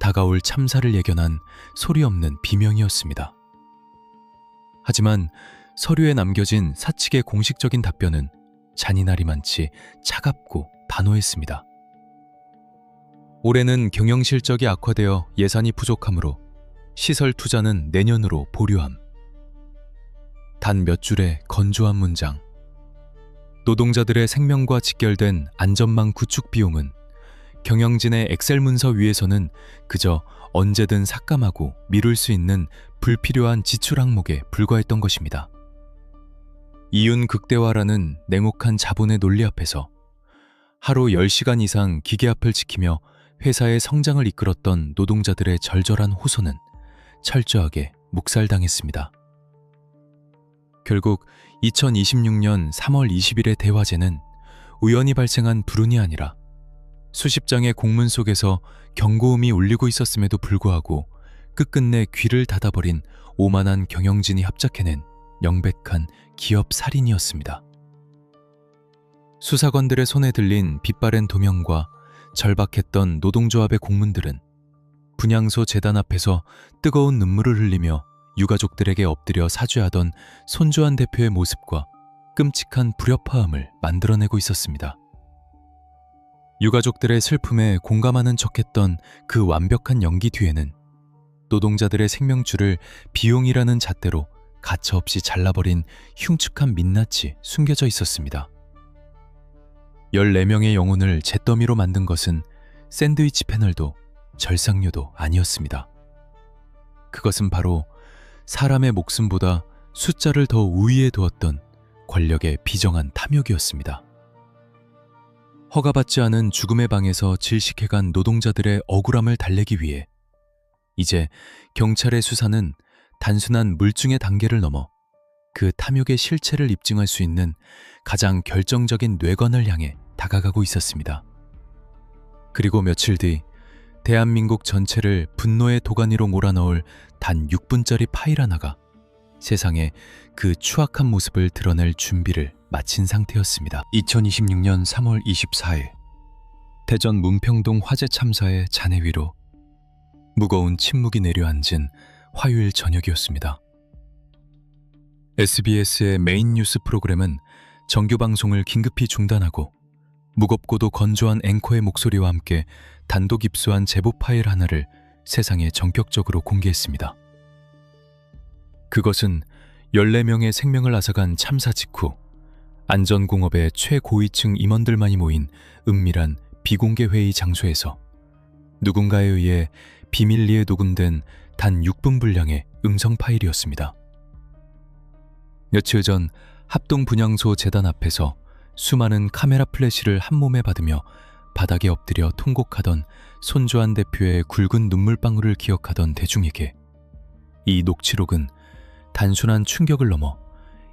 다가올 참사를 예견한 소리 없는 비명이었습니다. 하지만 서류에 남겨진 사측의 공식적인 답변은 잔인하리만치 차갑고 단호했습니다. 올해는 경영 실적이 악화되어 예산이 부족하므로 시설 투자는 내년으로 보류함. 단 몇 줄의 건조한 문장. 노동자들의 생명과 직결된 안전망 구축 비용은 경영진의 엑셀 문서 위에서는 그저 언제든 삭감하고 미룰 수 있는 불필요한 지출 항목에 불과했던 것입니다. 이윤 극대화라는 냉혹한 자본의 논리 앞에서 하루 10시간 이상 기계 앞을 지키며 회사의 성장을 이끌었던 노동자들의 절절한 호소는 철저하게 묵살당했습니다. 결국 2026년 3월 20일의 대화제는 우연히 발생한 불운이 아니라 수십 장의 공문 속에서 경고음이 울리고 있었음에도 불구하고 끝끝내 귀를 닫아버린 오만한 경영진이 합작해낸 명백한 기업 살인이었습니다. 수사관들의 손에 들린 빛바랜 도명과 절박했던 노동조합의 공문들은 분향소 재단 앞에서 뜨거운 눈물을 흘리며 유가족들에게 엎드려 사죄하던 손주한 대표의 모습과 끔찍한 불협화음을 만들어내고 있었습니다. 유가족들의 슬픔에 공감하는 척했던 그 완벽한 연기 뒤에는 노동자들의 생명줄을 비용이라는 잣대로 가차없이 잘라버린 흉측한 민낯이 숨겨져 있었습니다. 14명의 영혼을 잿더미로 만든 것은 샌드위치 패널도 절상료도 아니었습니다. 그것은 바로 사람의 목숨보다 숫자를 더 우위에 두었던 권력의 비정한 탐욕이었습니다. 허가받지 않은 죽음의 방에서 질식해간 노동자들의 억울함을 달래기 위해 이제 경찰의 수사는 단순한 물증의 단계를 넘어 그 탐욕의 실체를 입증할 수 있는 가장 결정적인 뇌관을 향해 다가가고 있었습니다. 그리고 며칠 뒤 대한민국 전체를 분노의 도가니로 몰아넣을 단 6분짜리 파일 하나가 세상에 그 추악한 모습을 드러낼 준비를 마친 상태였습니다. 2026년 3월 24일 대전 문평동 화재 참사의 잔해 위로 무거운 침묵이 내려앉은 화요일 저녁이었습니다. SBS의 메인 뉴스 프로그램은 정규 방송을 긴급히 중단하고 무겁고도 건조한 앵커의 목소리와 함께 단독 입수한 제보 파일 하나를 세상에 전격적으로 공개했습니다. 그것은 14명의 생명을 앗아간 참사 직후 안전공업의 최고위층 임원들만이 모인 은밀한 비공개 회의 장소에서 누군가에 의해 비밀리에 녹음된 단 6분 분량의 음성 파일이었습니다. 며칠 전 합동 분향소 재단 앞에서 수많은 카메라 플래시를 한 몸에 받으며 바닥에 엎드려 통곡하던 손주한 대표의 굵은 눈물방울을 기억하던 대중에게 이 녹취록은 단순한 충격을 넘어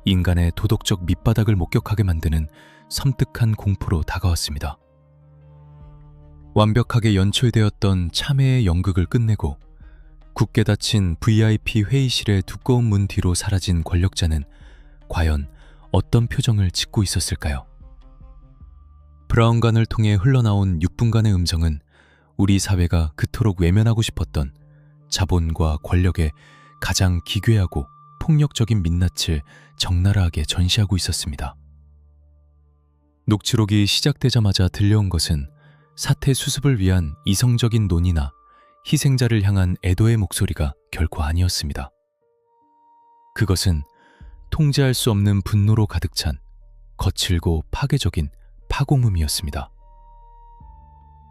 인간의 도덕적 밑바닥을 목격하게 만드는 섬뜩한 공포로 다가왔습니다. 완벽하게 연출되었던 참회의 연극을 끝내고 굳게 닫힌 VIP 회의실의 두꺼운 문 뒤로 사라진 권력자는 과연 어떤 표정을 짓고 있었을까요? 브라운관을 통해 흘러나온 6분간의 음성은 우리 사회가 그토록 외면하고 싶었던 자본과 권력의 가장 기괴하고 폭력적인 민낯을 적나라하게 전시하고 있었습니다. 녹취록이 시작되자마자 들려온 것은 사태 수습을 위한 이성적인 논의나 희생자를 향한 애도의 목소리가 결코 아니었습니다. 그것은 통제할 수 없는 분노로 가득 찬 거칠고 파괴적인 파공음이었습니다.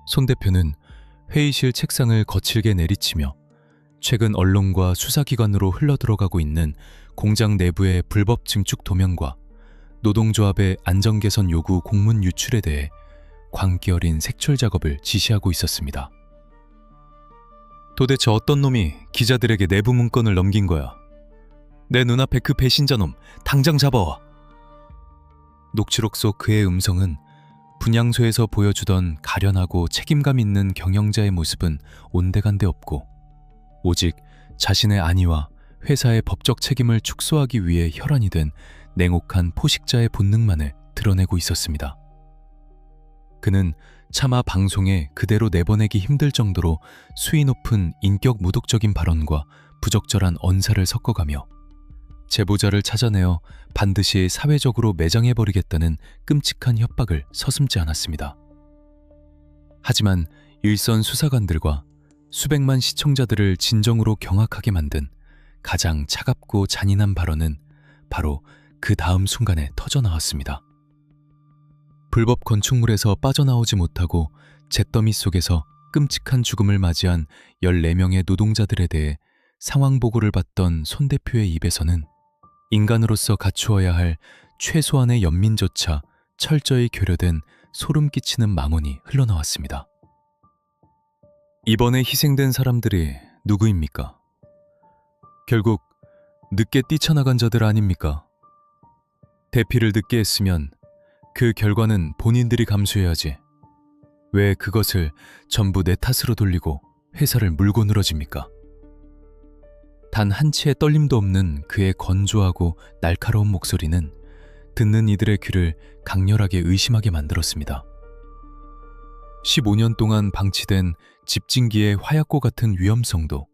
손 대표는 회의실 책상을 거칠게 내리치며 최근 언론과 수사기관으로 흘러들어가고 있는 공장 내부의 불법 증축 도면과 노동조합의 안전개선 요구 공문 유출에 대해 광기 어린 색출 작업을 지시하고 있었습니다. 도대체 어떤 놈이 기자들에게 내부 문건을 넘긴 거야? 내 눈앞에 그 배신자놈 당장 잡아와. 녹취록 속 그의 음성은 분향소에서 보여주던 가련하고 책임감 있는 경영자의 모습은 온데간데 없고 오직 자신의 안위와 회사의 법적 책임을 축소하기 위해 혈안이 된 냉혹한 포식자의 본능만을 드러내고 있었습니다. 그는 차마 방송에 그대로 내보내기 힘들 정도로 수위 높은 인격 모독적인 발언과 부적절한 언사를 섞어가며 제보자를 찾아내어 반드시 사회적으로 매장해버리겠다는 끔찍한 협박을 서슴지 않았습니다. 하지만 일선 수사관들과 수백만 시청자들을 진정으로 경악하게 만든 가장 차갑고 잔인한 발언은 바로 그 다음 순간에 터져나왔습니다. 불법 건축물에서 빠져나오지 못하고 잿더미 속에서 끔찍한 죽음을 맞이한 14명의 노동자들에 대해 상황 보고를 받던 손 대표의 입에서는 인간으로서 갖추어야 할 최소한의 연민조차 철저히 교려된 소름 끼치는 망언이 흘러나왔습니다. 이번에 희생된 사람들이 누구입니까? 결국 늦게 뛰쳐나간 자들 아닙니까? 대피를 늦게 했으면 그 결과는 본인들이 감수해야지. 왜 그것을 전부 내 탓으로 돌리고 회사를 물고 늘어집니까? 단 한 치의 떨림도 없는 그의 건조하고 날카로운 목소리는 듣는 이들의 귀를 강렬하게 의심하게 만들었습니다. 15년 동안 방치된 집진기의 화약고 같은 위험성도,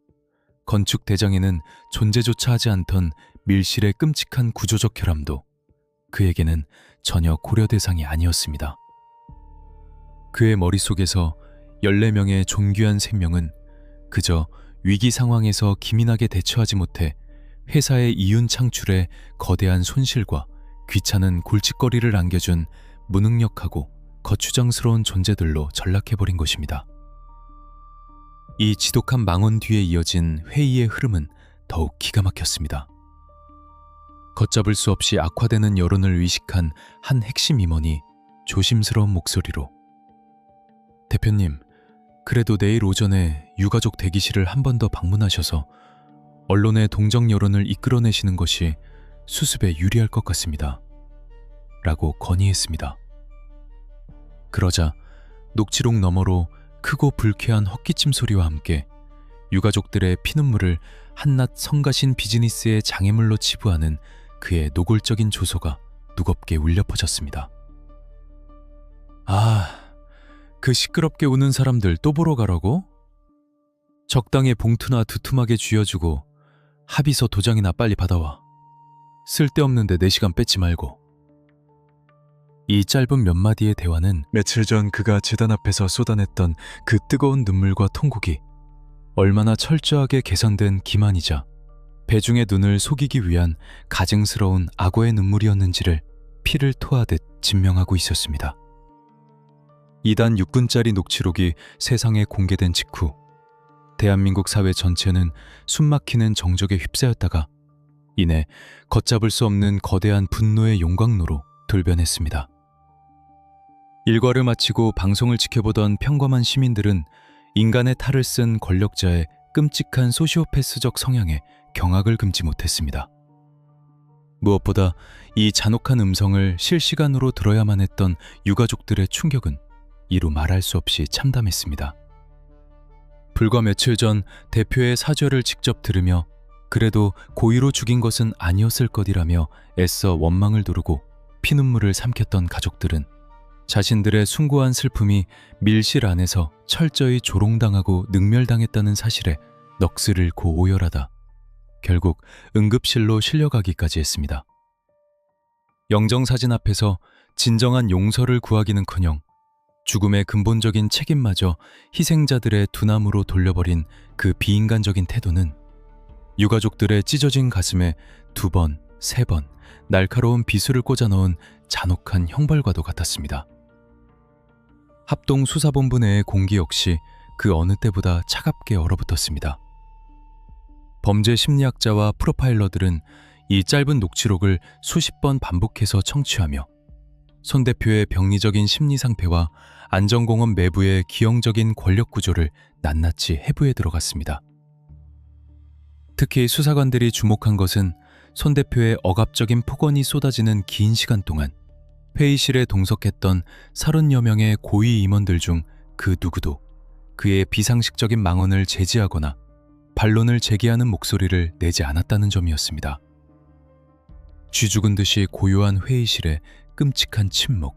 건축 대장에는 존재조차 하지 않던 밀실의 끔찍한 구조적 결함도 그에게는 전혀 고려 대상이 아니었습니다. 그의 머릿속에서 14명의 존귀한 생명은 그저 위기 상황에서 기민하게 대처하지 못해 회사의 이윤 창출에 거대한 손실과 귀찮은 골칫거리를 안겨준 무능력하고 거추장스러운 존재들로 전락해버린 것입니다. 이 지독한 망언 뒤에 이어진 회의의 흐름은 더욱 기가 막혔습니다. 걷잡을 수 없이 악화되는 여론을 의식한 한 핵심 임원이 조심스러운 목소리로 대표님, 그래도 내일 오전에 유가족 대기실을 한 번 더 방문하셔서 언론의 동정 여론을 이끌어내시는 것이 수습에 유리할 것 같습니다. 라고 건의했습니다. 그러자 녹취록 너머로 크고 불쾌한 헛기침 소리와 함께 유가족들의 피눈물을 한낱 성가신 비즈니스의 장애물로 치부하는 그의 노골적인 조소가 무겁게 울려 퍼졌습니다. 그 시끄럽게 우는 사람들 또 보러 가라고? 적당히 봉투나 두툼하게 쥐어주고 합의서 도장이나 빨리 받아와. 쓸데없는데 내 시간 뺏지 말고. 이 짧은 몇 마디의 대화는 며칠 전 그가 재단 앞에서 쏟아냈던 그 뜨거운 눈물과 통곡이 얼마나 철저하게 계산된 기만이자 배중의 눈을 속이기 위한 가증스러운 악어의 눈물이었는지를 피를 토하듯 증명하고 있었습니다. 2단 6분짜리 녹취록이 세상에 공개된 직후 대한민국 사회 전체는 숨막히는 정적에 휩싸였다가 이내 걷잡을 수 없는 거대한 분노의 용광로로 돌변했습니다. 일과를 마치고 방송을 지켜보던 평범한 시민들은 인간의 탈을 쓴 권력자의 끔찍한 소시오패스적 성향에 경악을 금치 못했습니다. 무엇보다 이 잔혹한 음성을 실시간으로 들어야만 했던 유가족들의 충격은 이루 말할 수 없이 참담했습니다. 불과 며칠 전 대표의 사죄를 직접 들으며 그래도 고의로 죽인 것은 아니었을 것이라며 애써 원망을 두르고 피눈물을 삼켰던 가족들은 자신들의 숭고한 슬픔이 밀실 안에서 철저히 조롱당하고 능멸당했다는 사실에 넋을 잃고 오열하다 결국 응급실로 실려가기까지 했습니다. 영정사진 앞에서 진정한 용서를 구하기는커녕 죽음의 근본적인 책임마저 희생자들의 두남으로 돌려버린 그 비인간적인 태도는 유가족들의 찢어진 가슴에 2번, 3번 날카로운 비수를 꽂아 넣은 잔혹한 형벌과도 같았습니다. 합동수사본부 내의 공기 역시 그 어느 때보다 차갑게 얼어붙었습니다. 범죄 심리학자와 프로파일러들은 이 짧은 녹취록을 수십 번 반복해서 청취하며 손 대표의 병리적인 심리 상태와 안전공업 내부의 기형적인 권력 구조를 낱낱이 해부해 들어갔습니다. 특히 수사관들이 주목한 것은 손 대표의 억압적인 폭언이 쏟아지는 긴 시간 동안 회의실에 동석했던 30여 명의 고위 임원들 중 그 누구도 그의 비상식적인 망언을 제지하거나 반론을 제기하는 목소리를 내지 않았다는 점이었습니다. 쥐 죽은 듯이 고요한 회의실에 끔찍한 침묵.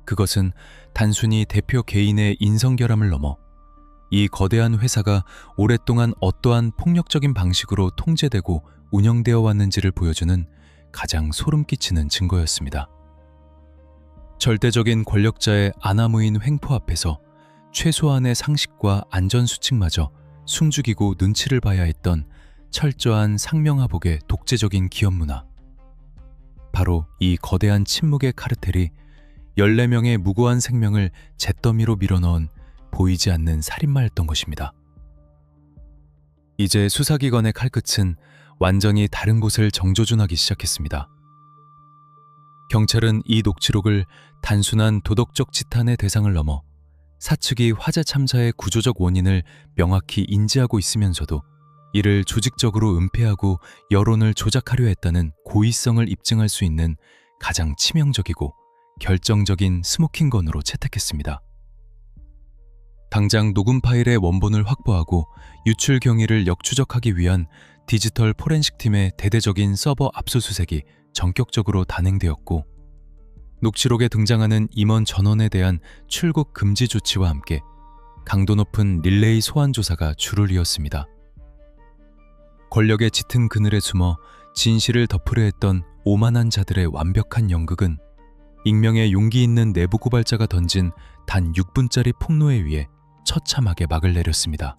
그것은 단순히 대표 개인의 인성결함을 넘어 이 거대한 회사가 오랫동안 어떠한 폭력적인 방식으로 통제되고 운영되어 왔는지를 보여주는 가장 소름 끼치는 증거였습니다. 절대적인 권력자의 아나무인 횡포 앞에서 최소한의 상식과 안전수칙마저 숨죽이고 눈치를 봐야 했던 철저한 상명하복의 독재적인 기업 문화. 바로 이 거대한 침묵의 카르텔이 14명의 무고한 생명을 잿더미로 밀어넣은 보이지 않는 살인마였던 것입니다. 이제 수사기관의 칼끝은 완전히 다른 곳을 정조준하기 시작했습니다. 경찰은 이 녹취록을 단순한 도덕적 지탄의 대상을 넘어 사측이 화재 참사의 구조적 원인을 명확히 인지하고 있으면서도 이를 조직적으로 은폐하고 여론을 조작하려 했다는 고의성을 입증할 수 있는 가장 치명적이고 결정적인 스모킹건으로 채택했습니다. 당장 녹음 파일의 원본을 확보하고 유출 경위를 역추적하기 위한 디지털 포렌식 팀의 대대적인 서버 압수수색이 전격적으로 단행되었고, 녹취록에 등장하는 임원 전원에 대한 출국 금지 조치와 함께 강도 높은 릴레이 소환 조사가 줄을 이었습니다. 권력의 짙은 그늘에 숨어 진실을 덮으려 했던 오만한 자들의 완벽한 연극은 익명의 용기 있는 내부 고발자가 던진 단 6분짜리 폭로에 의해 처참하게 막을 내렸습니다.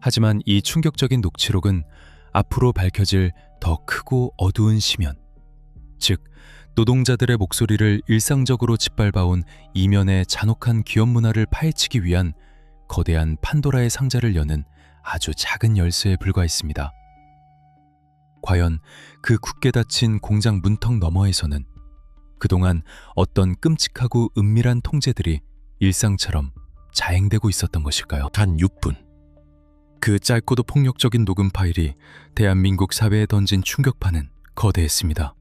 하지만 이 충격적인 녹취록은 앞으로 밝혀질 더 크고 어두운 심연, 즉 노동자들의 목소리를 일상적으로 짓밟아온 이면의 잔혹한 기업 문화를 파헤치기 위한 거대한 판도라의 상자를 여는 아주 작은 열쇠에 불과했습니다. 과연 그 굳게 닫힌 공장 문턱 너머에서는 그동안 어떤 끔찍하고 은밀한 통제들이 일상처럼 자행되고 있었던 것일까요? 단 6분. 그 짧고도 폭력적인 녹음 파일이 대한민국 사회에 던진 충격파는 거대했습니다.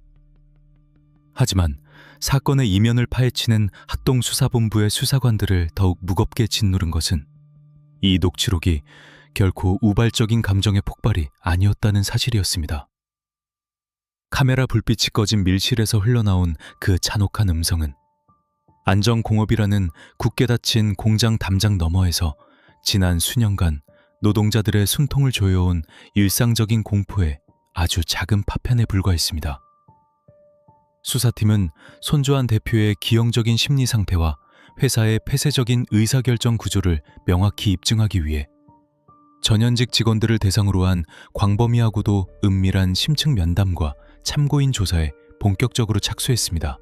하지만 사건의 이면을 파헤치는 합동수사본부의 수사관들을 더욱 무겁게 짓누른 것은 이 녹취록이 결코 우발적인 감정의 폭발이 아니었다는 사실이었습니다. 카메라 불빛이 꺼진 밀실에서 흘러나온 그 잔혹한 음성은 안전공업이라는 굳게 닫힌 공장 담장 너머에서 지난 수년간 노동자들의 숨통을 조여온 일상적인 공포의 아주 작은 파편에 불과했습니다. 수사팀은 손주한 대표의 기형적인 심리 상태와 회사의 폐쇄적인 의사결정 구조를 명확히 입증하기 위해 전현직 직원들을 대상으로 한 광범위하고도 은밀한 심층 면담과 참고인 조사에 본격적으로 착수했습니다.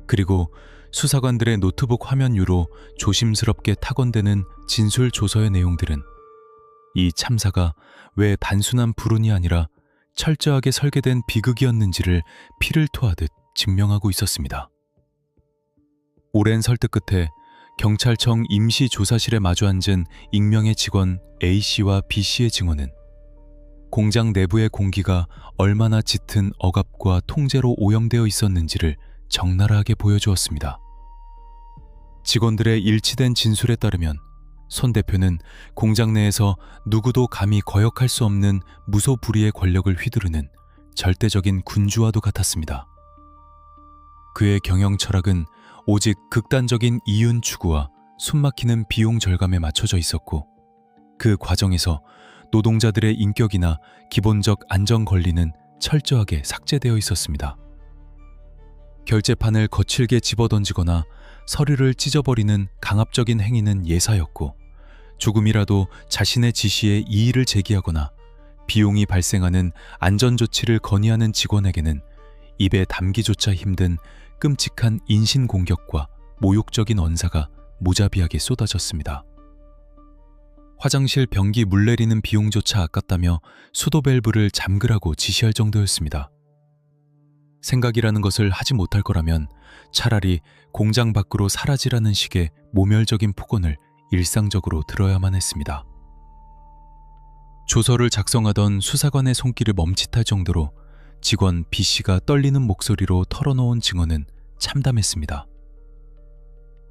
그리고 수사관들의 노트북 화면 위로 조심스럽게 타건되는 진술 조서의 내용들은 이 참사가 왜 단순한 불운이 아니라 철저하게 설계된 비극이었는지를 피를 토하듯 증명하고 있었습니다. 오랜 설득 끝에 경찰청 임시조사실에 마주 앉은 익명의 직원 A씨와 B씨의 증언은 공장 내부의 공기가 얼마나 짙은 억압과 통제로 오염되어 있었는지를 적나라하게 보여주었습니다. 직원들의 일치된 진술에 따르면 손 대표는 공장 내에서 누구도 감히 거역할 수 없는 무소불위의 권력을 휘두르는 절대적인 군주와도 같았습니다. 그의 경영 철학은 오직 극단적인 이윤 추구와 숨막히는 비용 절감에 맞춰져 있었고, 그 과정에서 노동자들의 인격이나 기본적 안전 권리는 철저하게 삭제되어 있었습니다. 결제판을 거칠게 집어던지거나 서류를 찢어버리는 강압적인 행위는 예사였고, 조금이라도 자신의 지시에 이의를 제기하거나 비용이 발생하는 안전조치를 건의하는 직원에게는 입에 담기조차 힘든 끔찍한 인신공격과 모욕적인 언사가 무자비하게 쏟아졌습니다. 화장실 변기 물 내리는 비용조차 아깝다며 수도 밸브를 잠그라고 지시할 정도였습니다. 생각이라는 것을 하지 못할 거라면 차라리 공장 밖으로 사라지라는 식의 모멸적인 폭언을 일상적으로 들어야만 했습니다. 조서를 작성하던 수사관의 손길을 멈칫할 정도로 직원 B씨가 떨리는 목소리로 털어놓은 증언은 참담했습니다.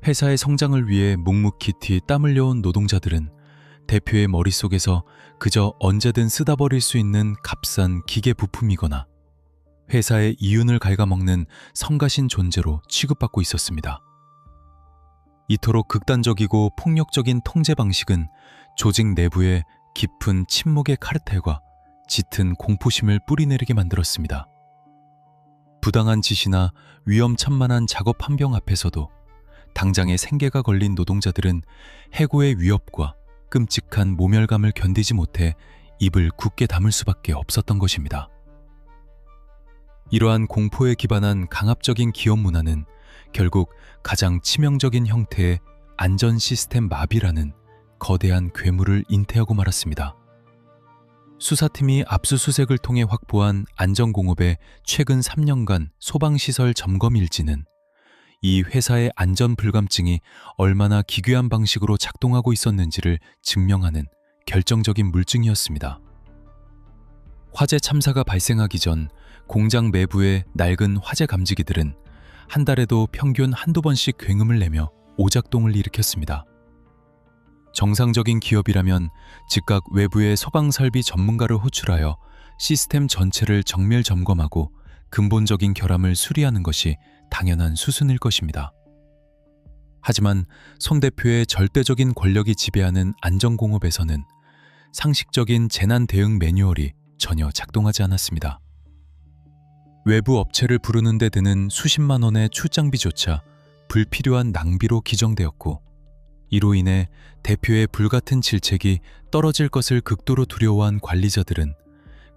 회사의 성장을 위해 묵묵히 땀 흘려온 노동자들은 대표의 머릿속에서 그저 언제든 쓰다 버릴 수 있는 값싼 기계 부품이거나 회사의 이윤을 갉아먹는 성가신 존재로 취급받고 있었습니다. 이토록 극단적이고 폭력적인 통제 방식은 조직 내부에 깊은 침묵의 카르텔과 짙은 공포심을 뿌리내리게 만들었습니다. 부당한 지시나 위험천만한 작업 환경 앞에서도 당장의 생계가 걸린 노동자들은 해고의 위협과 끔찍한 모멸감을 견디지 못해 입을 굳게 다물 수밖에 없었던 것입니다. 이러한 공포에 기반한 강압적인 기업 문화는 결국 가장 치명적인 형태의 안전 시스템 마비라는 거대한 괴물을 잉태하고 말았습니다. 수사팀이 압수수색을 통해 확보한 안전공업의 최근 3년간 소방시설 점검 일지는 이 회사의 안전 불감증이 얼마나 기괴한 방식으로 작동하고 있었는지를 증명하는 결정적인 물증이었습니다. 화재 참사가 발생하기 전 공장 내부의 낡은 화재 감지기들은 한 달에도 평균 한두 번씩 굉음을 내며 오작동을 일으켰습니다. 정상적인 기업이라면 즉각 외부의 소방설비 전문가를 호출하여 시스템 전체를 정밀 점검하고 근본적인 결함을 수리하는 것이 당연한 수순일 것입니다. 하지만 손 대표의 절대적인 권력이 지배하는 안전공업에서는 상식적인 재난 대응 매뉴얼이 전혀 작동하지 않았습니다. 외부 업체를 부르는 데 드는 수십만 원의 출장비조차 불필요한 낭비로 기정되었고, 이로 인해 대표의 불같은 질책이 떨어질 것을 극도로 두려워한 관리자들은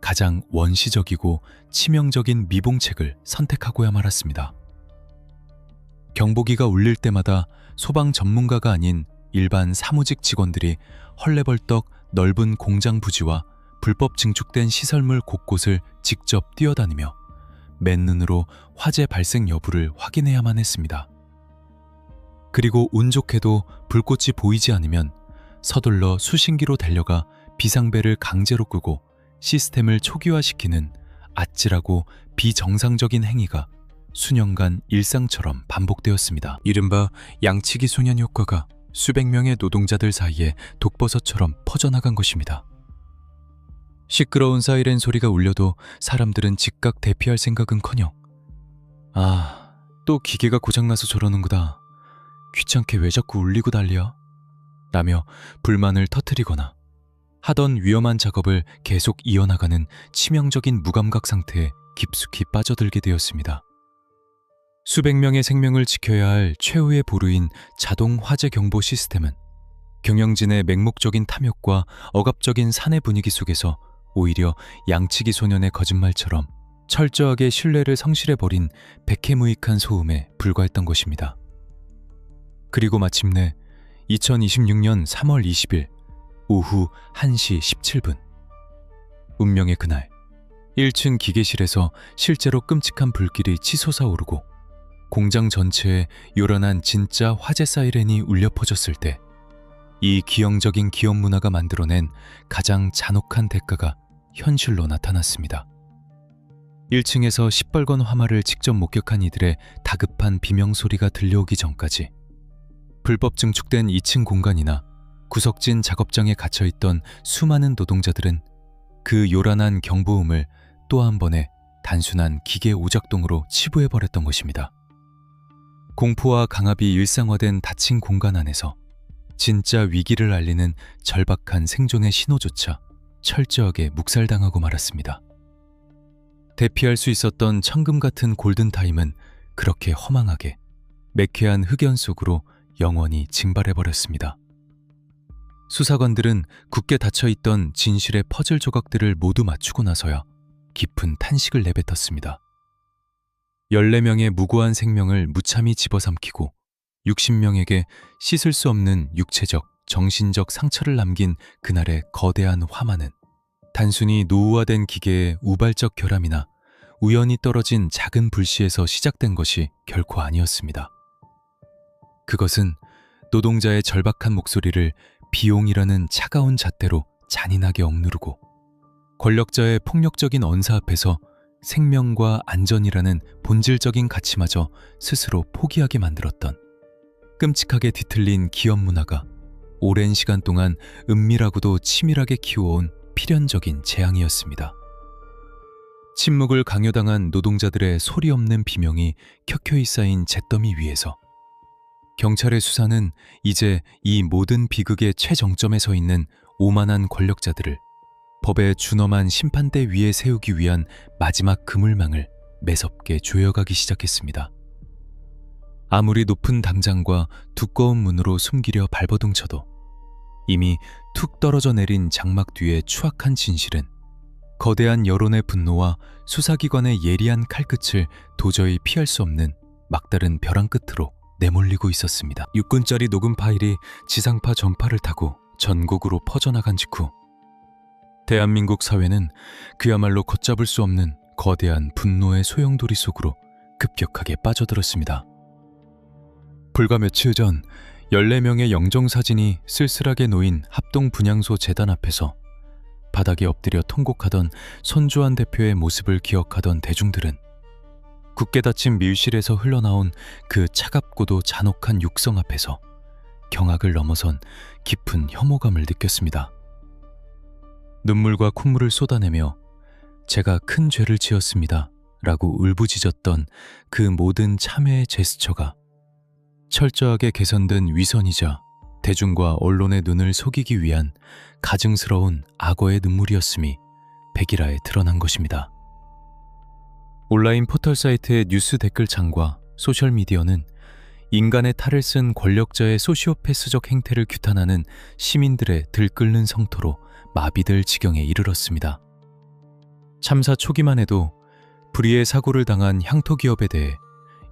가장 원시적이고 치명적인 미봉책을 선택하고야 말았습니다. 경보기가 울릴 때마다 소방 전문가가 아닌 일반 사무직 직원들이 헐레벌떡 넓은 공장 부지와 불법 증축된 시설물 곳곳을 직접 뛰어다니며 맨눈으로 화재 발생 여부를 확인해야만 했습니다. 그리고 운 좋게도 불꽃이 보이지 않으면 서둘러 수신기로 달려가 비상벨을 강제로 끄고 시스템을 초기화시키는 아찔하고 비정상적인 행위가 수년간 일상처럼 반복되었습니다. 이른바 양치기 소년 효과가 수백 명의 노동자들 사이에 독버섯처럼 퍼져나간 것입니다. 시끄러운 사이렌 소리가 울려도 사람들은 즉각 대피할 생각은커녕 또 기계가 고장나서 저러는구나. 귀찮게 왜 자꾸 울리고 난리야? 라며 불만을 터뜨리거나 하던 위험한 작업을 계속 이어나가는 치명적인 무감각 상태에 깊숙이 빠져들게 되었습니다. 수백 명의 생명을 지켜야 할 최후의 보루인 자동 화재 경보 시스템은 경영진의 맹목적인 탐욕과 억압적인 사내 분위기 속에서 오히려 양치기 소년의 거짓말처럼 철저하게 신뢰를 성실해버린 백해무익한 소음에 불과했던 것입니다. 그리고 마침내 2026년 3월 20일 오후 1시 17분 운명의 그날 1층 기계실에서 실제로 끔찍한 불길이 치솟아 오르고 공장 전체에 요란한 진짜 화재 사이렌이 울려 퍼졌을 때 이 기형적인 기업 문화가 만들어낸 가장 잔혹한 대가가 현실로 나타났습니다. 1층에서 시뻘건 화마를 직접 목격한 이들의 다급한 비명소리가 들려오기 전까지 불법 증축된 2층 공간이나 구석진 작업장에 갇혀있던 수많은 노동자들은 그 요란한 경보음을 또 한 번의 단순한 기계 오작동으로 치부해버렸던 것입니다. 공포와 강압이 일상화된 닫힌 공간 안에서 진짜 위기를 알리는 절박한 생존의 신호조차 철저하게 묵살당하고 말았습니다. 대피할 수 있었던 천금 같은 골든타임은 그렇게 허망하게 매캐한 흑연 속으로 영원히 징발해버렸습니다. 수사관들은 굳게 닫혀있던 진실의 퍼즐 조각들을 모두 맞추고 나서야 깊은 탄식을 내뱉었습니다. 14명의 무고한 생명을 무참히 집어삼키고 60명에게 씻을 수 없는 육체적, 정신적 상처를 남긴 그날의 거대한 화마는 단순히 노후화된 기계의 우발적 결함이나 우연히 떨어진 작은 불씨에서 시작된 것이 결코 아니었습니다. 그것은 노동자의 절박한 목소리를 비용이라는 차가운 잣대로 잔인하게 억누르고 권력자의 폭력적인 언사 앞에서 생명과 안전이라는 본질적인 가치마저 스스로 포기하게 만들었던 끔찍하게 뒤틀린 기업 문화가 오랜 시간 동안 은밀하고도 치밀하게 키워온 필연적인 재앙이었습니다. 침묵을 강요당한 노동자들의 소리 없는 비명이 켜켜이 쌓인 잿더미 위에서 경찰의 수사는 이제 이 모든 비극의 최정점에 서 있는 오만한 권력자들을 법의 준엄한 심판대 위에 세우기 위한 마지막 그물망을 매섭게 조여가기 시작했습니다. 아무리 높은 담장과 두꺼운 문으로 숨기려 발버둥쳐도 이미 툭 떨어져 내린 장막 뒤의 추악한 진실은 거대한 여론의 분노와 수사기관의 예리한 칼끝을 도저히 피할 수 없는 막다른 벼랑 끝으로 내몰리고 있었습니다. 6분짜리 녹음 파일이 지상파 전파를 타고 전국으로 퍼져나간 직후 대한민국 사회는 그야말로 걷잡을 수 없는 거대한 분노의 소용돌이 속으로 급격하게 빠져들었습니다. 불과 며칠 전 14명의 영정사진이 쓸쓸하게 놓인 합동분향소 재단 앞에서 바닥에 엎드려 통곡하던 손주환 대표의 모습을 기억하던 대중들은 굳게 닫힌 밀실에서 흘러나온 그 차갑고도 잔혹한 육성 앞에서 경악을 넘어선 깊은 혐오감을 느꼈습니다. 눈물과 콧물을 쏟아내며 제가 큰 죄를 지었습니다 라고 울부짖었던 그 모든 참회의 제스처가 철저하게 개선된 위선이자 대중과 언론의 눈을 속이기 위한 가증스러운 악어의 눈물이었음이 백일하에 드러난 것입니다. 온라인 포털 사이트의 뉴스 댓글창과 소셜미디어는 인간의 탈을 쓴 권력자의 소시오패스적 행태를 규탄하는 시민들의 들끓는 성토로 마비될 지경에 이르렀습니다. 참사 초기만 해도 불의의 사고를 당한 향토기업에 대해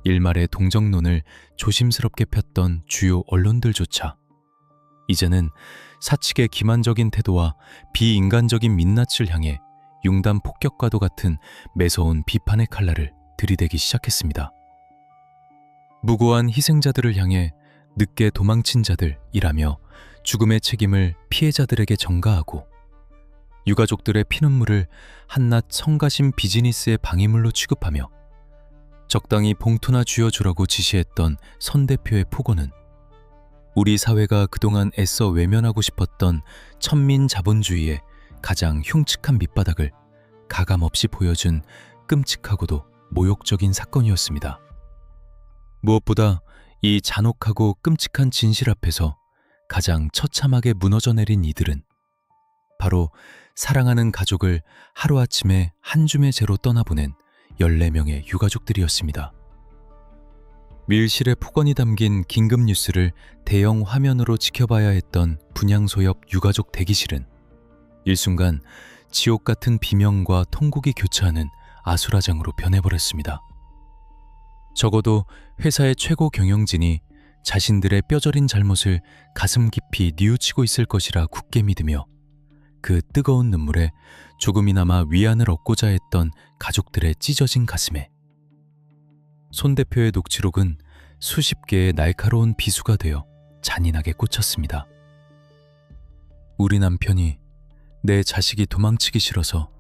일말의 동정론을 조심스럽게 폈던 주요 언론들조차 이제는 사측의 기만적인 태도와 비인간적인 민낯을 향해 융단 폭격과도 같은 매서운 비판의 칼날을 들이대기 시작했습니다. 무고한 희생자들을 향해 늦게 도망친 자들이라며 죽음의 책임을 피해자들에게 전가하고 유가족들의 피눈물을 한낱 성가신 비즈니스의 방해물로 취급하며 적당히 봉투나 쥐어주라고 지시했던 선 대표의 폭언은 우리 사회가 그동안 애써 외면하고 싶었던 천민 자본주의의 가장 흉측한 밑바닥을 가감없이 보여준 끔찍하고도 모욕적인 사건이었습니다. 무엇보다 이 잔혹하고 끔찍한 진실 앞에서 가장 처참하게 무너져 내린 이들은 바로 사랑하는 가족을 하루아침에 한 줌의 죄로 떠나보낸 14명의 유가족들이었습니다. 밀실의 폭언이 담긴 긴급 뉴스를 대형 화면으로 지켜봐야 했던 분향소 옆 유가족 대기실은 일순간 지옥 같은 비명과 통곡이 교차하는 아수라장으로 변해버렸습니다. 적어도 회사의 최고 경영진이 자신들의 뼈저린 잘못을 가슴 깊이 뉘우치고 있을 것이라 굳게 믿으며 그 뜨거운 눈물에 조금이나마 위안을 얻고자 했던 가족들의 찢어진 가슴에 손 대표의 녹취록은 수십 개의 날카로운 비수가 되어 잔인하게 꽂혔습니다. 우리 남편이 내 자식이 도망치기 싫어서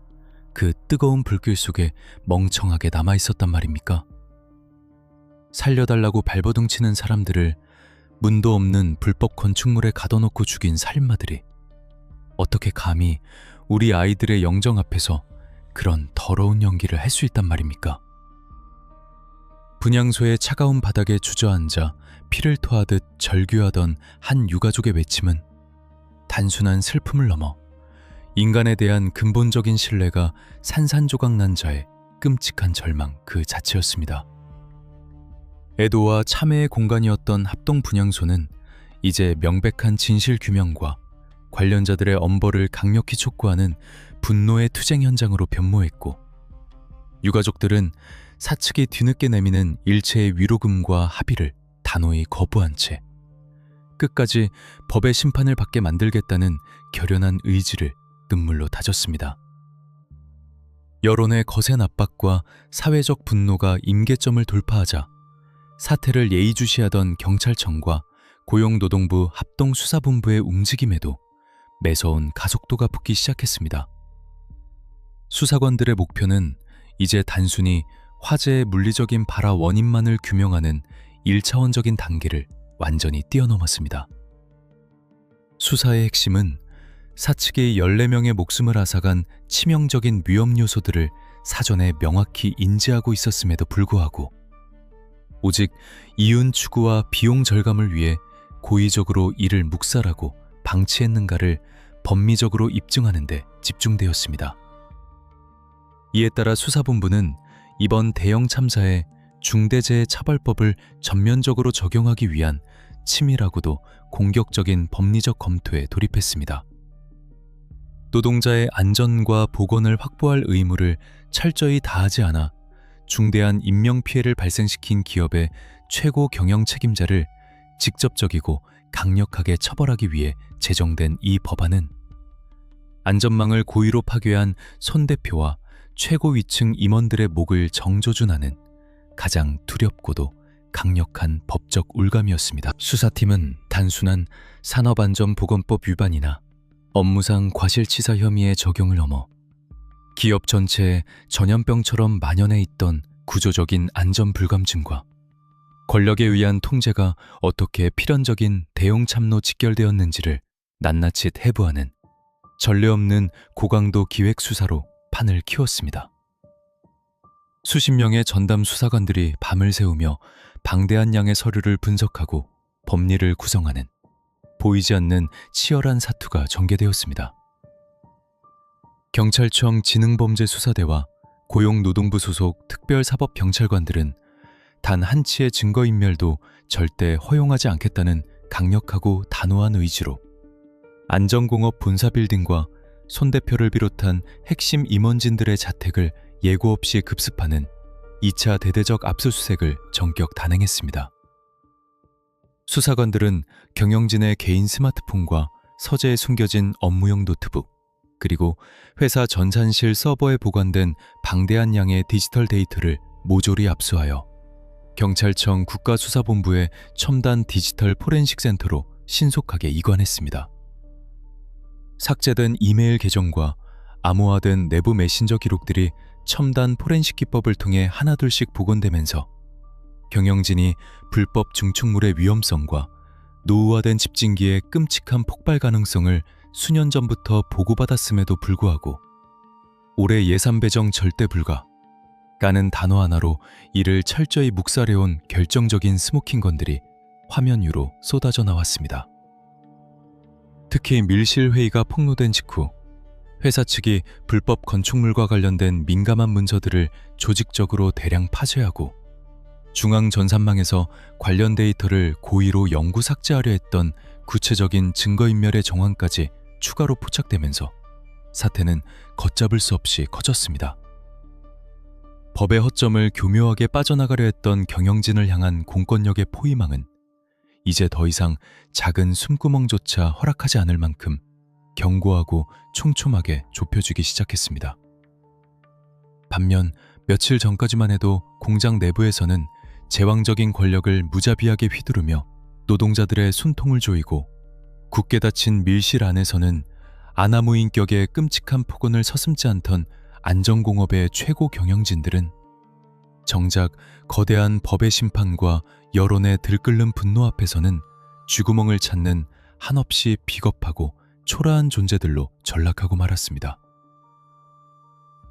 그 뜨거운 불길 속에 멍청하게 남아있었단 말입니까? 살려달라고 발버둥치는 사람들을 문도 없는 불법 건축물에 가둬놓고 죽인 살인마들이 어떻게 감히 우리 아이들의 영정 앞에서 그런 더러운 연기를 할 수 있단 말입니까? 분향소의 차가운 바닥에 주저앉아 피를 토하듯 절규하던 한 유가족의 외침은 단순한 슬픔을 넘어 인간에 대한 근본적인 신뢰가 산산조각 난 자의 끔찍한 절망 그 자체였습니다. 애도와 참회의 공간이었던 합동분향소는 이제 명백한 진실 규명과 관련자들의 엄벌을 강력히 촉구하는 분노의 투쟁 현장으로 변모했고 유가족들은 사측이 뒤늦게 내미는 일체의 위로금과 합의를 단호히 거부한 채 끝까지 법의 심판을 받게 만들겠다는 결연한 의지를 눈물로 다졌습니다. 여론의 거센 압박과 사회적 분노가 임계점을 돌파하자 사태를 예의주시하던 경찰청과 고용노동부 합동수사본부의 움직임에도 매서운 가속도가 붙기 시작했습니다. 수사관들의 목표는 이제 단순히 화재의 물리적인 발화 원인만을 규명하는 1차원적인 단계를 완전히 뛰어넘었습니다. 수사의 핵심은 사측이 14명의 목숨을 앗아간 치명적인 위험 요소들을 사전에 명확히 인지하고 있었음에도 불구하고 오직 이윤 추구와 비용 절감을 위해 고의적으로 이를 묵살하고 방치했는가를 법리적으로 입증하는 데 집중되었습니다. 이에 따라 수사본부는 이번 대형 참사에 중대재해처벌법을 전면적으로 적용하기 위한 치밀하고도 공격적인 법리적 검토에 돌입했습니다. 노동자의 안전과 보건을 확보할 의무를 철저히 다하지 않아 중대한 인명피해를 발생시킨 기업의 최고 경영 책임자를 직접적이고 강력하게 처벌하기 위해 제정된 이 법안은 안전망을 고의로 파괴한 손 대표와 최고위층 임원들의 목을 정조준하는 가장 두렵고도 강력한 법적 울감이었습니다. 수사팀은 단순한 산업안전보건법 위반이나 업무상 과실치사 혐의의 적용을 넘어 기업 전체에 전염병처럼 만연해 있던 구조적인 안전불감증과 권력에 의한 통제가 어떻게 필연적인 대형 참로 직결되었는지를 낱낱이 해부하는 전례 없는 고강도 기획 수사로 판을 키웠습니다. 수십 명의 전담 수사관들이 밤을 새우며 방대한 양의 서류를 분석하고 법리를 구성하는 보이지 않는 치열한 사투가 전개되었습니다. 경찰청 지능범죄수사대와 고용노동부 소속 특별사법경찰관들은 단 한치의 증거인멸도 절대 허용하지 않겠다는 강력하고 단호한 의지로 안전공업 본사 빌딩과 손 대표를 비롯한 핵심 임원진들의 자택을 예고 없이 급습하는 2차 대대적 압수수색을 전격 단행했습니다. 수사관들은 경영진의 개인 스마트폰과 서재에 숨겨진 업무용 노트북, 그리고 회사 전산실 서버에 보관된 방대한 양의 디지털 데이터를 모조리 압수하여 경찰청 국가수사본부의 첨단 디지털 포렌식 센터로 신속하게 이관했습니다. 삭제된 이메일 계정과 암호화된 내부 메신저 기록들이 첨단 포렌식 기법을 통해 하나둘씩 복원되면서 경영진이 불법 증축물의 위험성과 노후화된 집진기의 끔찍한 폭발 가능성을 수년 전부터 보고받았음에도 불구하고 올해 예산 배정 절대 불가 까는 단어 하나로 이를 철저히 묵살해온 결정적인 스모킹건들이 화면 위로 쏟아져 나왔습니다. 특히 밀실회의가 폭로된 직후 회사 측이 불법 건축물과 관련된 민감한 문서들을 조직적으로 대량 파쇄하고 중앙전산망에서 관련 데이터를 고의로 영구 삭제하려 했던 구체적인 증거인멸의 정황까지 추가로 포착되면서 사태는 걷잡을 수 없이 커졌습니다. 법의 허점을 교묘하게 빠져나가려 했던 경영진을 향한 공권력의 포위망은 이제 더 이상 작은 숨구멍조차 허락하지 않을 만큼 견고하고 촘촘하게 좁혀지기 시작했습니다. 반면 며칠 전까지만 해도 공장 내부에서는 제왕적인 권력을 무자비하게 휘두르며 노동자들의 숨통을 조이고 굳게 닫힌 밀실 안에서는 아나무인격의 끔찍한 폭언을 서슴지 않던 안전공업의 최고 경영진들은 정작 거대한 법의 심판과 여론의 들끓는 분노 앞에서는 쥐구멍을 찾는 한없이 비겁하고 초라한 존재들로 전락하고 말았습니다.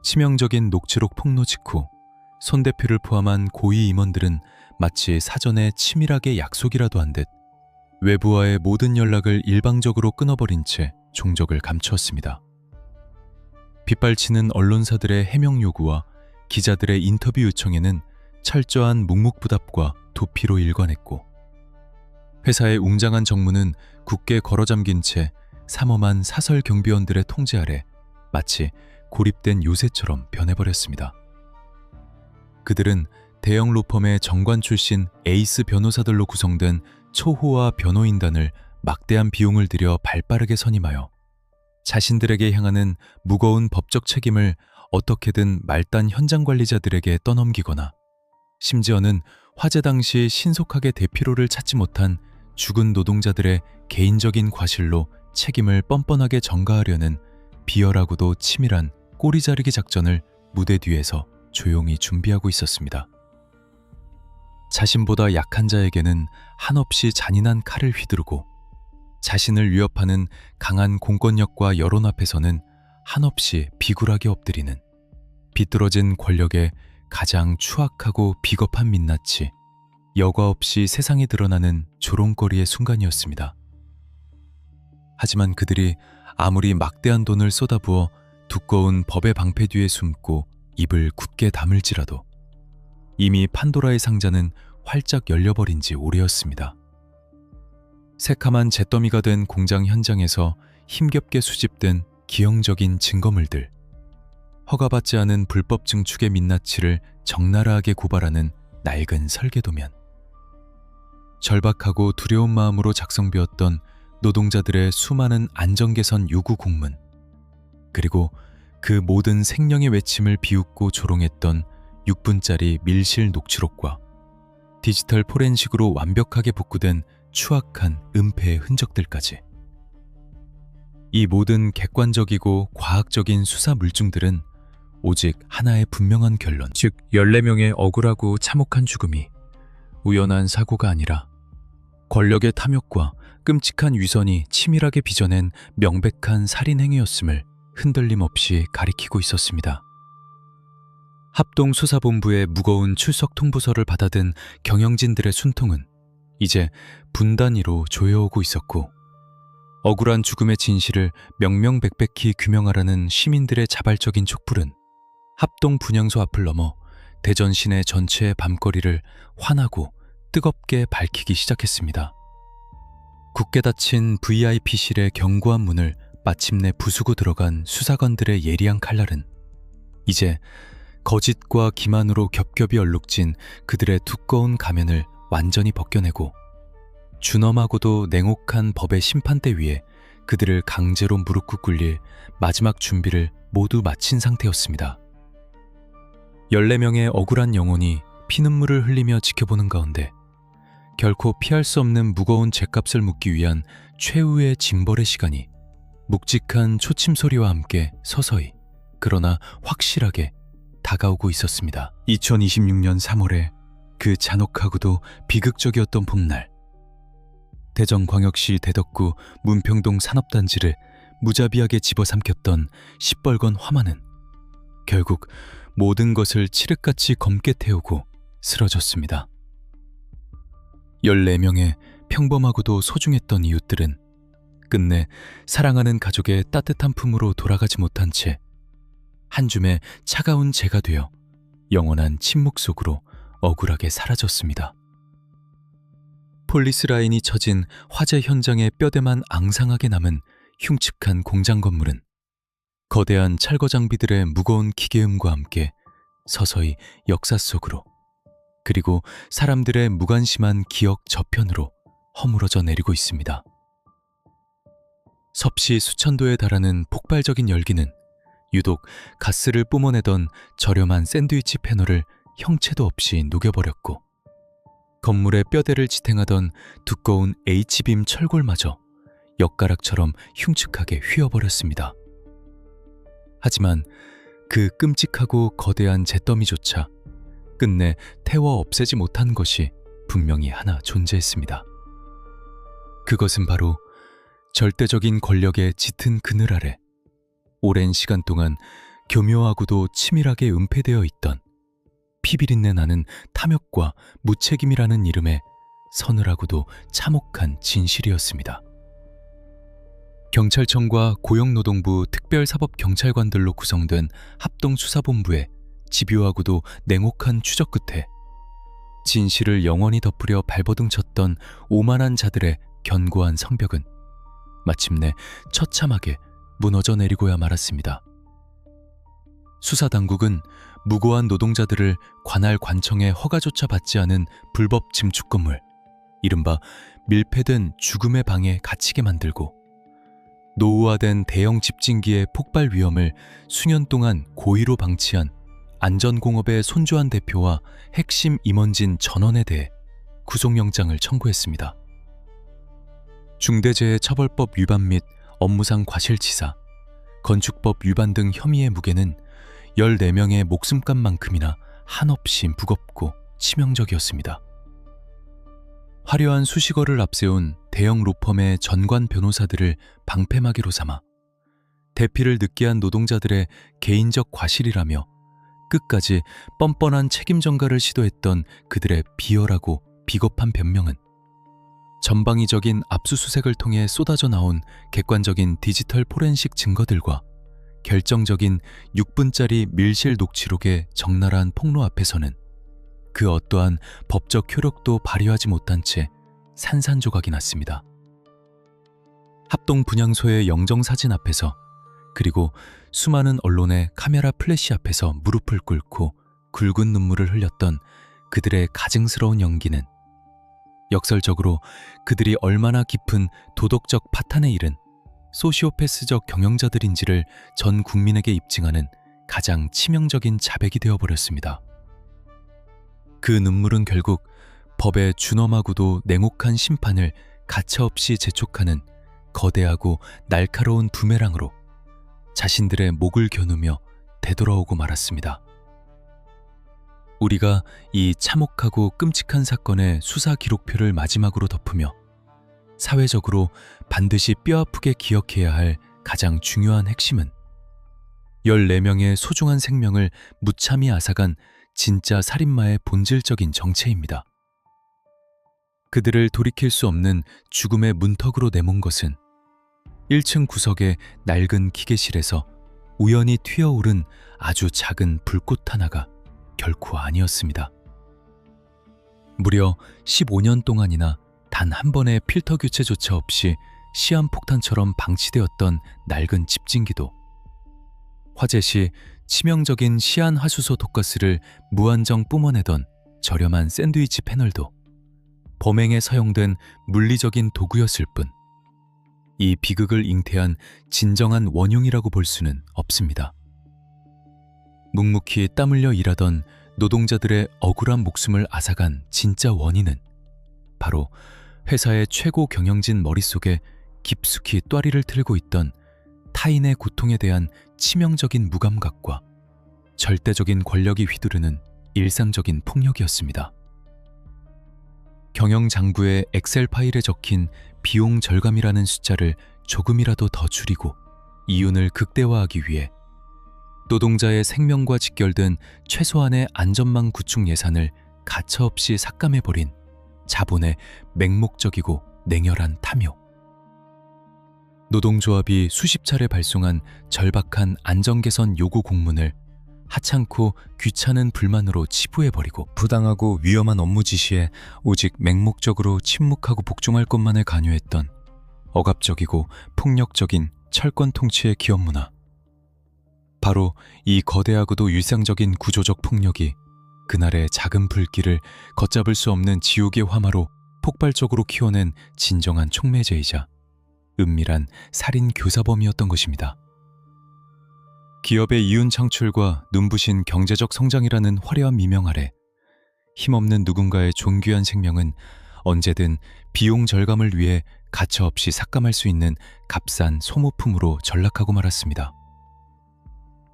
치명적인 녹취록 폭로 직후 손 대표를 포함한 고위 임원들은 마치 사전에 치밀하게 약속이라도 한 듯 외부와의 모든 연락을 일방적으로 끊어버린 채 종적을 감추었습니다. 빗발치는 언론사들의 해명 요구와 기자들의 인터뷰 요청에는 철저한 묵묵부답과 도피로 일관했고 회사의 웅장한 정무는 굳게 걸어잠긴 채 삼엄한 사설 경비원들의 통제 아래 마치 고립된 요새처럼 변해버렸습니다. 그들은 대형 로펌의 정관 출신 에이스 변호사들로 구성된 초호화 변호인단을 막대한 비용을 들여 발빠르게 선임하여 자신들에게 향하는 무거운 법적 책임을 어떻게든 말단 현장 관리자들에게 떠넘기거나 심지어는 화재 당시 신속하게 대피로를 찾지 못한 죽은 노동자들의 개인적인 과실로 책임을 뻔뻔하게 전가하려는 비열하고도 치밀한 꼬리 자르기 작전을 무대 뒤에서 조용히 준비하고 있었습니다. 자신보다 약한 자에게는 한없이 잔인한 칼을 휘두르고 자신을 위협하는 강한 공권력과 여론 앞에서는 한없이 비굴하게 엎드리는 비뚤어진 권력의 가장 추악하고 비겁한 민낯이 여과 없이 세상에 드러나는 조롱거리의 순간이었습니다. 하지만 그들이 아무리 막대한 돈을 쏟아부어 두꺼운 법의 방패 뒤에 숨고 입을 굳게 다물지라도 이미 판도라의 상자는 활짝 열려버린 지 오래였습니다. 새카만 잿더미가 된 공장 현장에서 힘겹게 수집된 기형적인 증거물들, 허가받지 않은 불법 증축의 민낯을 적나라하게 고발하는 낡은 설계도면, 절박하고 두려운 마음으로 작성되었던 노동자들의 수많은 안전개선 요구 공문, 그리고 그 모든 생명의 외침을 비웃고 조롱했던 6분짜리 밀실 녹취록과 디지털 포렌식으로 완벽하게 복구된 추악한 은폐의 흔적들까지. 이 모든 객관적이고 과학적인 수사 물증들은 오직 하나의 분명한 결론, 즉 14명의 억울하고 참혹한 죽음이 우연한 사고가 아니라 권력의 탐욕과 끔찍한 위선이 치밀하게 빚어낸 명백한 살인행위였음을 흔들림 없이 가리키고 있었습니다. 합동수사본부의 무거운 출석 통보서를 받아든 경영진들의 순통은 이제 분단위로 조여오고 있었고, 억울한 죽음의 진실을 명명백백히 규명하라는 시민들의 자발적인 촉불은 합동 분향소 앞을 넘어 대전 시내 전체의 밤거리를 환하고 뜨겁게 밝히기 시작했습니다. 굳게 닫힌 VIP실의 견고한 문을 마침내 부수고 들어간 수사관들의 예리한 칼날은 이제 거짓과 기만으로 겹겹이 얼룩진 그들의 두꺼운 가면을 완전히 벗겨내고 준엄하고도 냉혹한 법의 심판대 위에 그들을 강제로 무릎 꿇릴 마지막 준비를 모두 마친 상태였습니다. 14명의 억울한 영혼이 피눈물을 흘리며 지켜보는 가운데 결코 피할 수 없는 무거운 죗값을 묻기 위한 최후의 징벌의 시간이 묵직한 초침 소리와 함께 서서히, 그러나 확실하게 다가오고 있었습니다. 2026년 3월에 그 잔혹하고도 비극적이었던 봄날, 대전광역시 대덕구 문평동 산업단지를 무자비하게 집어삼켰던 시뻘건 화마는 결국 모든 것을 칠흑같이 검게 태우고 쓰러졌습니다. 14명의 평범하고도 소중했던 이웃들은 끝내 사랑하는 가족의 따뜻한 품으로 돌아가지 못한 채 한 줌의 차가운 재가 되어 영원한 침묵 속으로 억울하게 사라졌습니다. 폴리스 라인이 쳐진 화재 현장의 뼈대만 앙상하게 남은 흉측한 공장 건물은 거대한 철거 장비들의 무거운 기계음과 함께 서서히 역사 속으로, 그리고 사람들의 무관심한 기억 저편으로 허물어져 내리고 있습니다. 섭씨 수천 도에 달하는 폭발적인 열기는 유독 가스를 뿜어내던 저렴한 샌드위치 패널을 형체도 없이 녹여버렸고, 건물의 뼈대를 지탱하던 두꺼운 H빔 철골마저 엿가락처럼 흉측하게 휘어버렸습니다. 하지만 그 끔찍하고 거대한 잿더미조차 끝내 태워 없애지 못한 것이 분명히 하나 존재했습니다. 그것은 바로 절대적인 권력의 짙은 그늘 아래 오랜 시간 동안 교묘하고도 치밀하게 은폐되어 있던 피비린내 나는 탐욕과 무책임이라는 이름의 서늘하고도 참혹한 진실이었습니다. 경찰청과 고용노동부 특별사법경찰관들로 구성된 합동수사본부의 집요하고도 냉혹한 추적 끝에 진실을 영원히 덮으려 발버둥 쳤던 오만한 자들의 견고한 성벽은 마침내 처참하게 무너져 내리고야 말았습니다. 수사당국은 무고한 노동자들을 관할 관청의 허가조차 받지 않은 불법 증축 건물, 이른바 밀폐된 죽음의 방에 갇히게 만들고 노후화된 대형 집진기의 폭발 위험을 수년 동안 고의로 방치한 안전공업의 손주한 대표와 핵심 임원진 전원에 대해 구속영장을 청구했습니다. 중대재해처벌법 위반 및 업무상 과실치사, 건축법 위반 등 혐의의 무게는 14명의 목숨값만큼이나 한없이 무겁고 치명적이었습니다. 화려한 수식어를 앞세운 대형 로펌의 전관 변호사들을 방패막이로 삼아 대피를 늦게 한 노동자들의 개인적 과실이라며 끝까지 뻔뻔한 책임 전가를 시도했던 그들의 비열하고 비겁한 변명은 전방위적인 압수수색을 통해 쏟아져 나온 객관적인 디지털 포렌식 증거들과 결정적인 6분짜리 밀실 녹취록의 적나라한 폭로 앞에서는 그 어떠한 법적 효력도 발휘하지 못한 채 산산조각이 났습니다. 합동 분향소의 영정사진 앞에서, 그리고 수많은 언론의 카메라 플래시 앞에서 무릎을 꿇고 굵은 눈물을 흘렸던 그들의 가증스러운 연기는 역설적으로 그들이 얼마나 깊은 도덕적 파탄에 이른 소시오패스적 경영자들인지를 전 국민에게 입증하는 가장 치명적인 자백이 되어버렸습니다. 그 눈물은 결국 법의 준엄하고도 냉혹한 심판을 가차없이 재촉하는 거대하고 날카로운 부메랑으로 자신들의 목을 겨누며 되돌아오고 말았습니다. 우리가 이 참혹하고 끔찍한 사건의 수사 기록표를 마지막으로 덮으며 사회적으로 반드시 뼈아프게 기억해야 할 가장 중요한 핵심은 14명의 소중한 생명을 무참히 앗아간 진짜 살인마의 본질적인 정체입니다. 그들을 돌이킬 수 없는 죽음의 문턱으로 내몬 것은 1층 구석의 낡은 기계실에서 우연히 튀어오른 아주 작은 불꽃 하나가 결코 아니었습니다. 무려 15년 동안이나 단 한 번의 필터 교체조차 없이 시한폭탄처럼 방치되었던 낡은 집진기도, 화재 시 치명적인 시한하수소 독가스를 무한정 뿜어내던 저렴한 샌드위치 패널도 범행에 사용된 물리적인 도구였을 뿐, 이 비극을 잉태한 진정한 원흉이라고 볼 수는 없습니다. 묵묵히 땀 흘려 일하던 노동자들의 억울한 목숨을 앗아간 진짜 원인은 바로 회사의 최고 경영진 머릿속에 깊숙이 또아리를 틀고 있던 타인의 고통에 대한 치명적인 무감각과 절대적인 권력이 휘두르는 일상적인 폭력이었습니다. 경영장부의 엑셀 파일에 적힌 비용 절감이라는 숫자를 조금이라도 더 줄이고 이윤을 극대화하기 위해 노동자의 생명과 직결된 최소한의 안전망 구축 예산을 가차없이 삭감해버린 자본의 맹목적이고 냉혈한 탐욕. 노동조합이 수십 차례 발송한 절박한 안전개선 요구 공문을 하찮고 귀찮은 불만으로 치부해버리고 부당하고 위험한 업무 지시에 오직 맹목적으로 침묵하고 복종할 것만을 강요했던 억압적이고 폭력적인 철권 통치의 기업 문화. 바로 이 거대하고도 일상적인 구조적 폭력이 그날의 작은 불길을 걷잡을 수 없는 지옥의 화마로 폭발적으로 키워낸 진정한 촉매제이자 은밀한 살인 교사범이었던 것입니다. 기업의 이윤 창출과 눈부신 경제적 성장이라는 화려한 미명 아래 힘없는 누군가의 존귀한 생명은 언제든 비용 절감을 위해 가차없이 삭감할 수 있는 값싼 소모품으로 전락하고 말았습니다.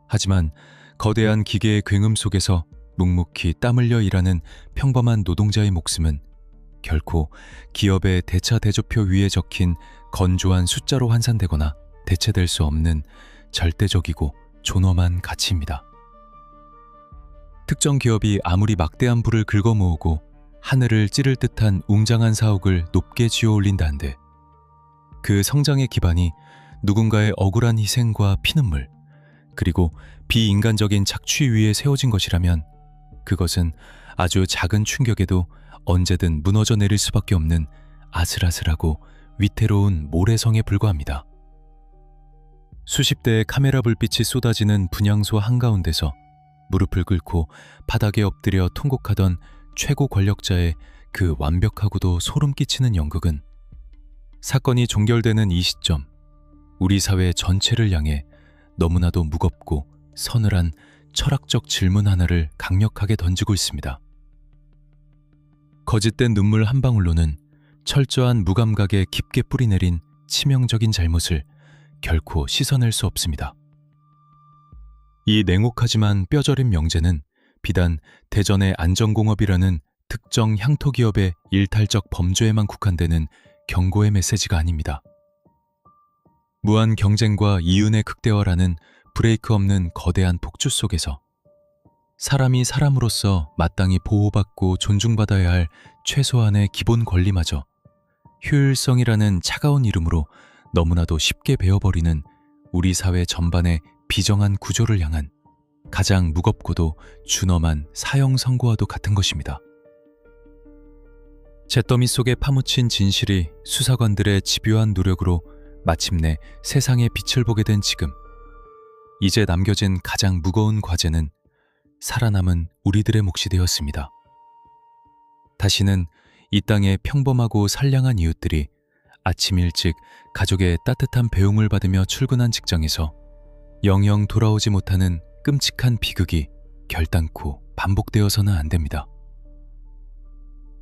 하지만 거대한 기계의 굉음 속에서 묵묵히 땀 흘려 일하는 평범한 노동자의 목숨은 결코 기업의 대차 대조표 위에 적힌 건조한 숫자로 환산되거나 대체될 수 없는 절대적이고 존엄한 가치입니다. 특정 기업이 아무리 막대한 부를 긁어모으고 하늘을 찌를 듯한 웅장한 사옥을 높게 지어올린다 한들 그 성장의 기반이 누군가의 억울한 희생과 피눈물, 그리고 비인간적인 착취 위에 세워진 것이라면 그것은 아주 작은 충격에도 언제든 무너져 내릴 수밖에 없는 아슬아슬하고 위태로운 모래성에 불과합니다. 수십 대의 카메라 불빛이 쏟아지는 분향소 한가운데서 무릎을 꿇고 바닥에 엎드려 통곡하던 최고 권력자의 그 완벽하고도 소름 끼치는 연극은 사건이 종결되는 이 시점, 우리 사회 전체를 향해 너무나도 무겁고 서늘한 철학적 질문 하나를 강력하게 던지고 있습니다. 거짓된 눈물 한 방울로는 철저한 무감각에 깊게 뿌리내린 치명적인 잘못을 결코 씻어낼 수 없습니다. 이 냉혹하지만 뼈저린 명제는 비단 대전의 안전공업이라는 특정 향토기업의 일탈적 범죄에만 국한되는 경고의 메시지가 아닙니다. 무한 경쟁과 이윤의 극대화라는 브레이크 없는 거대한 폭주 속에서 사람이 사람으로서 마땅히 보호받고 존중받아야 할 최소한의 기본 권리마저 효율성이라는 차가운 이름으로 너무나도 쉽게 베어버리는 우리 사회 전반의 비정한 구조를 향한 가장 무겁고도 준엄한 사형 선고와도 같은 것입니다. 잿더미 속에 파묻힌 진실이 수사관들의 집요한 노력으로 마침내 세상의 빛을 보게 된 지금, 이제 남겨진 가장 무거운 과제는 살아남은 우리들의 몫이 되었습니다. 다시는 이 땅의 평범하고 선량한 이웃들이 아침 일찍 가족의 따뜻한 배웅을 받으며 출근한 직장에서 영영 돌아오지 못하는 끔찍한 비극이 결단코 반복되어서는 안 됩니다.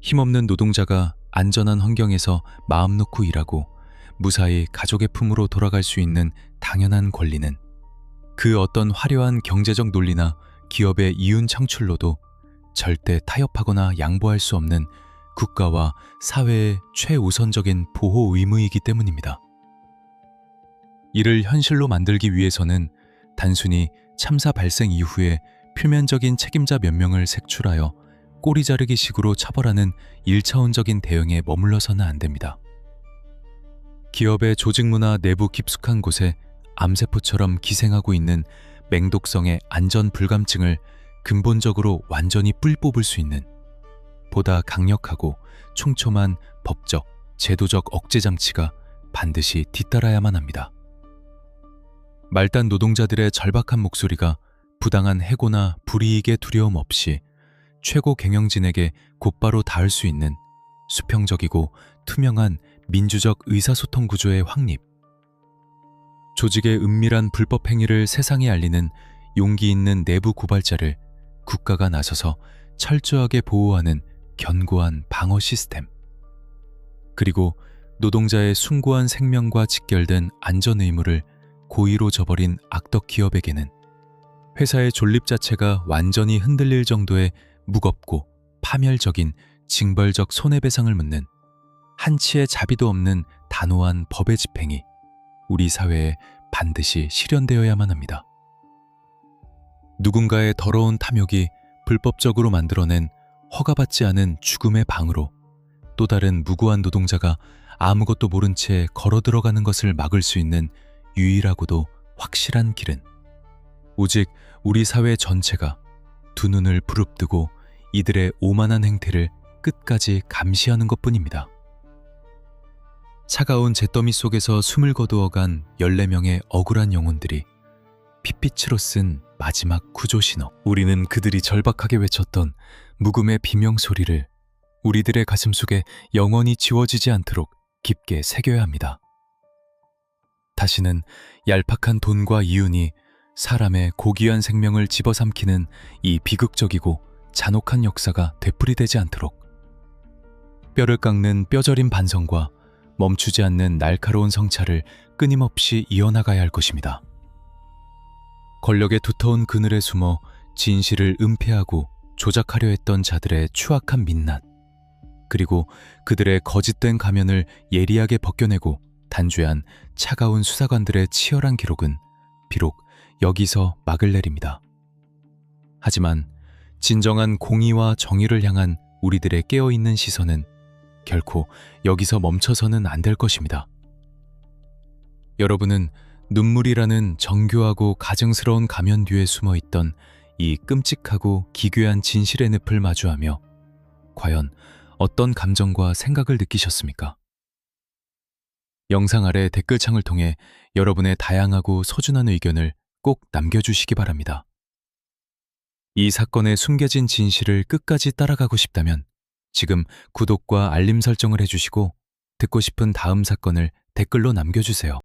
힘없는 노동자가 안전한 환경에서 마음 놓고 일하고 무사히 가족의 품으로 돌아갈 수 있는 당연한 권리는 그 어떤 화려한 경제적 논리나 기업의 이윤 창출로도 절대 타협하거나 양보할 수 없는 국가와 사회의 최우선적인 보호 의무이기 때문입니다. 이를 현실로 만들기 위해서는 단순히 참사 발생 이후에 표면적인 책임자 몇 명을 색출하여 꼬리 자르기 식으로 처벌하는 1차원적인 대응에 머물러서는 안 됩니다. 기업의 조직 문화 내부 깊숙한 곳에 암세포처럼 기생하고 있는 맹독성의 안전 불감증을 근본적으로 완전히 뿔 뽑을 수 있는 보다 강력하고 촘촘한 법적, 제도적 억제 장치가 반드시 뒤따라야만 합니다. 말단 노동자들의 절박한 목소리가 부당한 해고나 불이익의 두려움 없이 최고 경영진에게 곧바로 닿을 수 있는 수평적이고 투명한 민주적 의사소통 구조의 확립, 조직의 은밀한 불법 행위를 세상에 알리는 용기 있는 내부 고발자를 국가가 나서서 철저하게 보호하는 견고한 방어 시스템, 그리고 노동자의 숭고한 생명과 직결된 안전 의무를 고의로 저버린 악덕 기업에게는 회사의 존립 자체가 완전히 흔들릴 정도의 무겁고 파멸적인 징벌적 손해배상을 묻는 한치의 자비도 없는 단호한 법의 집행이 우리 사회에 반드시 실현되어야만 합니다. 누군가의 더러운 탐욕이 불법적으로 만들어낸 허가받지 않은 죽음의 방으로 또 다른 무고한 노동자가 아무것도 모른 채 걸어 들어가는 것을 막을 수 있는 유일하고도 확실한 길은 오직 우리 사회 전체가 두 눈을 부릅뜨고 이들의 오만한 행태를 끝까지 감시하는 것뿐입니다. 차가운 잿더미 속에서 숨을 거두어간 14명의 억울한 영혼들이 핏빛으로 쓴 마지막 구조 신호. 우리는 그들이 절박하게 외쳤던 묵음의 비명소리를 우리들의 가슴 속에 영원히 지워지지 않도록 깊게 새겨야 합니다. 다시는 얄팍한 돈과 이윤이 사람의 고귀한 생명을 집어삼키는 이 비극적이고 잔혹한 역사가 되풀이되지 않도록 뼈를 깎는 뼈저린 반성과 멈추지 않는 날카로운 성찰을 끊임없이 이어나가야 할 것입니다. 권력의 두터운 그늘에 숨어 진실을 은폐하고 조작하려 했던 자들의 추악한 민낯, 그리고 그들의 거짓된 가면을 예리하게 벗겨내고 단죄한 차가운 수사관들의 치열한 기록은 비록 여기서 막을 내립니다. 하지만 진정한 공의와 정의를 향한 우리들의 깨어있는 시선은 결코 여기서 멈춰서는 안 될 것입니다. 여러분은 눈물이라는 정교하고 가증스러운 가면 뒤에 숨어있던 이 끔찍하고 기괴한 진실의 늪을 마주하며 과연 어떤 감정과 생각을 느끼셨습니까? 영상 아래 댓글창을 통해 여러분의 다양하고 소중한 의견을 꼭 남겨주시기 바랍니다. 이 사건의 숨겨진 진실을 끝까지 따라가고 싶다면 지금 구독과 알림 설정을 해주시고 듣고 싶은 다음 사건을 댓글로 남겨주세요.